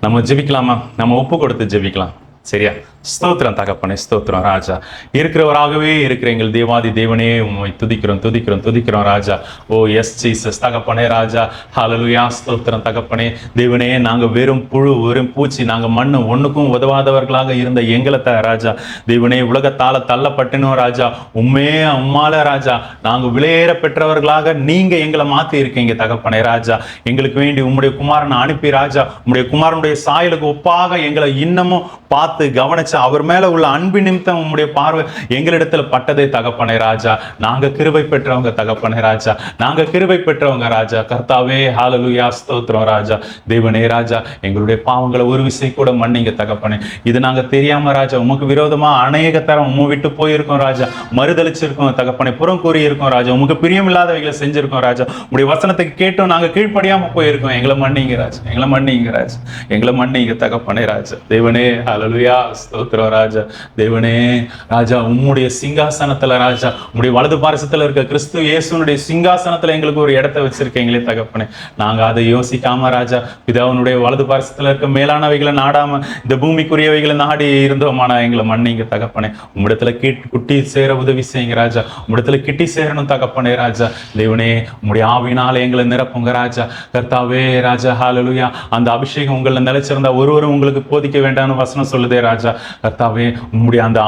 A: நம்ம ஜெபிக்கலாமா? நம்ம ஒப்பு கொடுத்து ஜெபிக்கலாம். சரியா? ஸ்தோத்திரம் தகப்பனே, ஸ்தோத்திரம் ராஜா. இருக்கிறவராகவே இருக்கிற எங்கள் தேவாதி தேவனே உண்மை துதிக்கிறோம் ராஜா. ஓ எஸ் ஜீசஸ் தகப்பனே ராஜா. ஹல்லேலூயா, ஸ்தோத்திரம் தகப்பனே. தேவனே, நாங்க வெறும் புழு, வெறும் பூச்சி, நாங்க மண்ணு, ஒண்ணுக்கும் உதவாதவர்களாக இருந்த எங்களை ராஜா தேவனே, உலகத்தால தள்ளப்பட்டனோ ராஜா, உம்மால ராஜா நாங்க விலையேற பெற்றவர்களாக நீங்க எங்களை மாத்தி இருக்கீங்க தகப்பனே ராஜா. எங்களுக்கு வேண்டி உம்முடைய குமாரனை அனுப்பி ராஜா, உம்முடைய குமாரனுடைய சாயலுக்கு ஒப்பாக எங்களை இன்னமும் பார்த்து கவனிச்சு அவர் மேல உள்ள அன்பு நிமித்தம் உம்முடைய பார்வை எங்களிடத்துல பட்டதே தகப்பனே ராஜா. நாங்க கிருபை பெற்றவங்க தகப்பனே ராஜா, நாங்க கிருபை பெற்றவங்க ராஜா. கர்த்தாவே, ஹல்லேலூயா, ஸ்தோத்திரம் ராஜா. தேவனே ராஜா, எங்களுடைய பாவங்களை ஒரு விசை கூட மன்னிங்க தகப்பனே. இது நாங்க தெரியாம ராஜா உமக்கு விரோதமா அநேக தரம் உம்மை விட்டு போயிருக்கோம் ராஜா, மறுதளிச்சிருக்கோம் தகப்பனே, புறம் கூறி இருக்கோம் ராஜா, உமக்கு பிரியமில்லாதவைகளை செஞ்சிருக்கோம் ராஜா. உடைய வசனத்துக்கு கேட்டோம் நாங்க கீழ்ப்படியாம போயிருக்கோம். எங்களை மன்னிங்க ராஜா, எங்களை மன்னிங்க தகப்பனே ராஜா. தேவனே, ஹல்லேலூயா, ஸ்தோத்திரம் ராஜா. தேவனே ராஜா, உம்முடைய சிங்காசனத்துல ராஜா, உம்முடைய வலது பாரசத்துல இருக்க கிறிஸ்து இயேசுனுடைய சிங்காசனத்துல எங்களுக்கு ஒரு இடத்தை வச்சிருக்கீங்களே தகப்பனே. நாங்க அதை யோசிக்காம ராஜா, பிதாவினுடைய வலது பாரசத்துல இருக்க மேலானவைகளை நாடாம இந்த பூமிக்குரியவைகளை நாடி இருந்தோமானா எங்களை மன்னிங்க தகப்பனே. உம்மிடத்துல குட்டி சேர உதவி செய்யுங்க ராஜா, உம்மிடத்துல கிட்டி சேரணும் தகப்பனே ராஜா. தேவனே, உம்முடைய ஆவினால எங்களை நிரப்புங்க ராஜா. கர்த்தாவே ராஜா, ஹல்லேலூயா. அந்த அபிஷேகம் உங்களை நிலைச்சிருந்தா ஒருவரும் உங்களுக்கு போதிக்க வேண்டாம்னு வசனம் சொல்லுதே ராஜா. கர்த்தாவே, உம்முடைய அந்த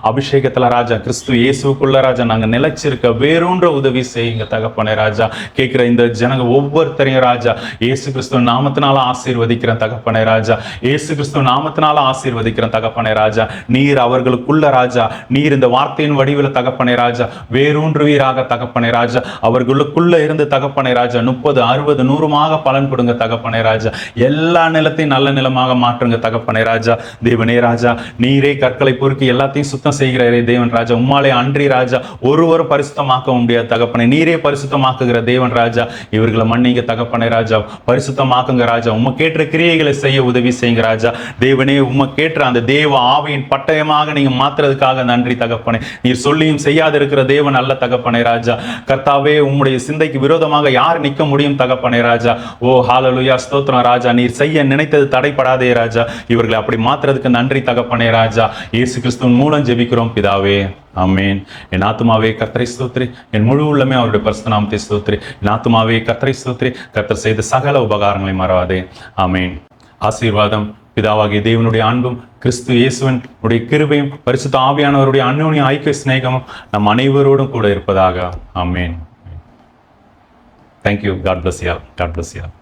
A: அபிஷேகத்துல ராஜா, கிறிஸ்து இயேசுக்குள்ள ராஜா நாங்க நிலைச்சிருக்க வேறொன்ற உதவி செய்யுங்க தகப்பனே ராஜா. கேட்கிற இந்த ஜனங்க ஒவ்வொருத்தரையும் ராஜா இயேசு கிறிஸ்துவ நாமத்தினால ஆசீர்வதிக்கிறேன் தகப்பனே ராஜா. இயேசு கிறிஸ்துவ நாமத்தினால ஆசீர்வதிக்கிறேன் தகப்பனே ராஜா. நீர் அவர்களுக்குள்ள ராஜா, நீர் இந்த வார்த்தையின் வடிவில் தகப்பனே ராஜா வேறொன்றுவீராக தகப்பனே ராஜா. அவர்களுக்குள்ள இருந்து தகப்பனே ராஜா 30, 60, 100 பலன் கொடுங்க தகப்பனே ராஜா. எல்லா நிலத்தையும் நல்ல நிலமாக மாற்றுங்க தகப்பனே ராஜா. தேவனே ராஜா, நீரே கற்களை பொறுக்கி எல்லாத்தையும் சுத்தம் செய்கிறே தேவன் ராஜா. உம்மாலே அன்றி ராஜா ஒருவரும் பரிசுத்தமாக்க முடியாது தகப்பனே. நீரே பரிசுத்தமாக்குகிற தேவன் ராஜா. இவர்களை மன்னிங்க தகப்பனே ராஜா, பரிசுத்தமாக்குங்க ராஜா. உமக்கேற்ற கிரியைகளை செய்ய உதவி செய்யுங்க ராஜா. தேவனே, உமக்கேற்ற அந்த தேவ ஆவியின் பட்டயமாக நீங்க மாத்துறதுக்காக நன்றி தகப்பனே. நீர் சொல்லியும் செய்யாது இருக்கிற தேவன் அல்ல தகப்பனே ராஜா. கர்த்தாவே, உம்முடைய சிந்தைக்கு விரோதமாக யார் நிற்க முடியும் தகப்பனே ராஜா. ஓ ஹல்லேலூயா, ஸ்தோத்திரம் ராஜா. நீர் செய்ய நினைத்தது தடைப்படாதே ராஜா. இவர்களை அப்படி மாத்துறதுக்கு நன்றி தகப்பனே ராஜா. இயேசு கிறிஸ்துவின் மூலம் ஜெபிக்கிறோம் பிதாவே, ஆமென். என் ஆத்துமாவே கர்த்தரை ஸ்தோத்திரி, என் முழு உள்ளமே அவருடைய பரிசுத்த நாமத்தை ஸ்தோத்திரி. என் ஆத்துமாவே கர்த்தரை ஸ்தோத்திரி, கர்த்தர் செய்த சகல உபகாரங்களை மறவாதே. ஆமென். ஆசீர்வாதம், பிதாவாகிய தேவனுடைய அன்பும் கிறிஸ்து இயேசுவின் கிருபையும் பரிசுத்த ஆவியானவருடைய அந்யோன்ய ஐக்கிய சிநேகமும் நம் அனைவரோடும் கூட இருப்பதாக. ஆமென். Thank you. God bless you all. God bless you all.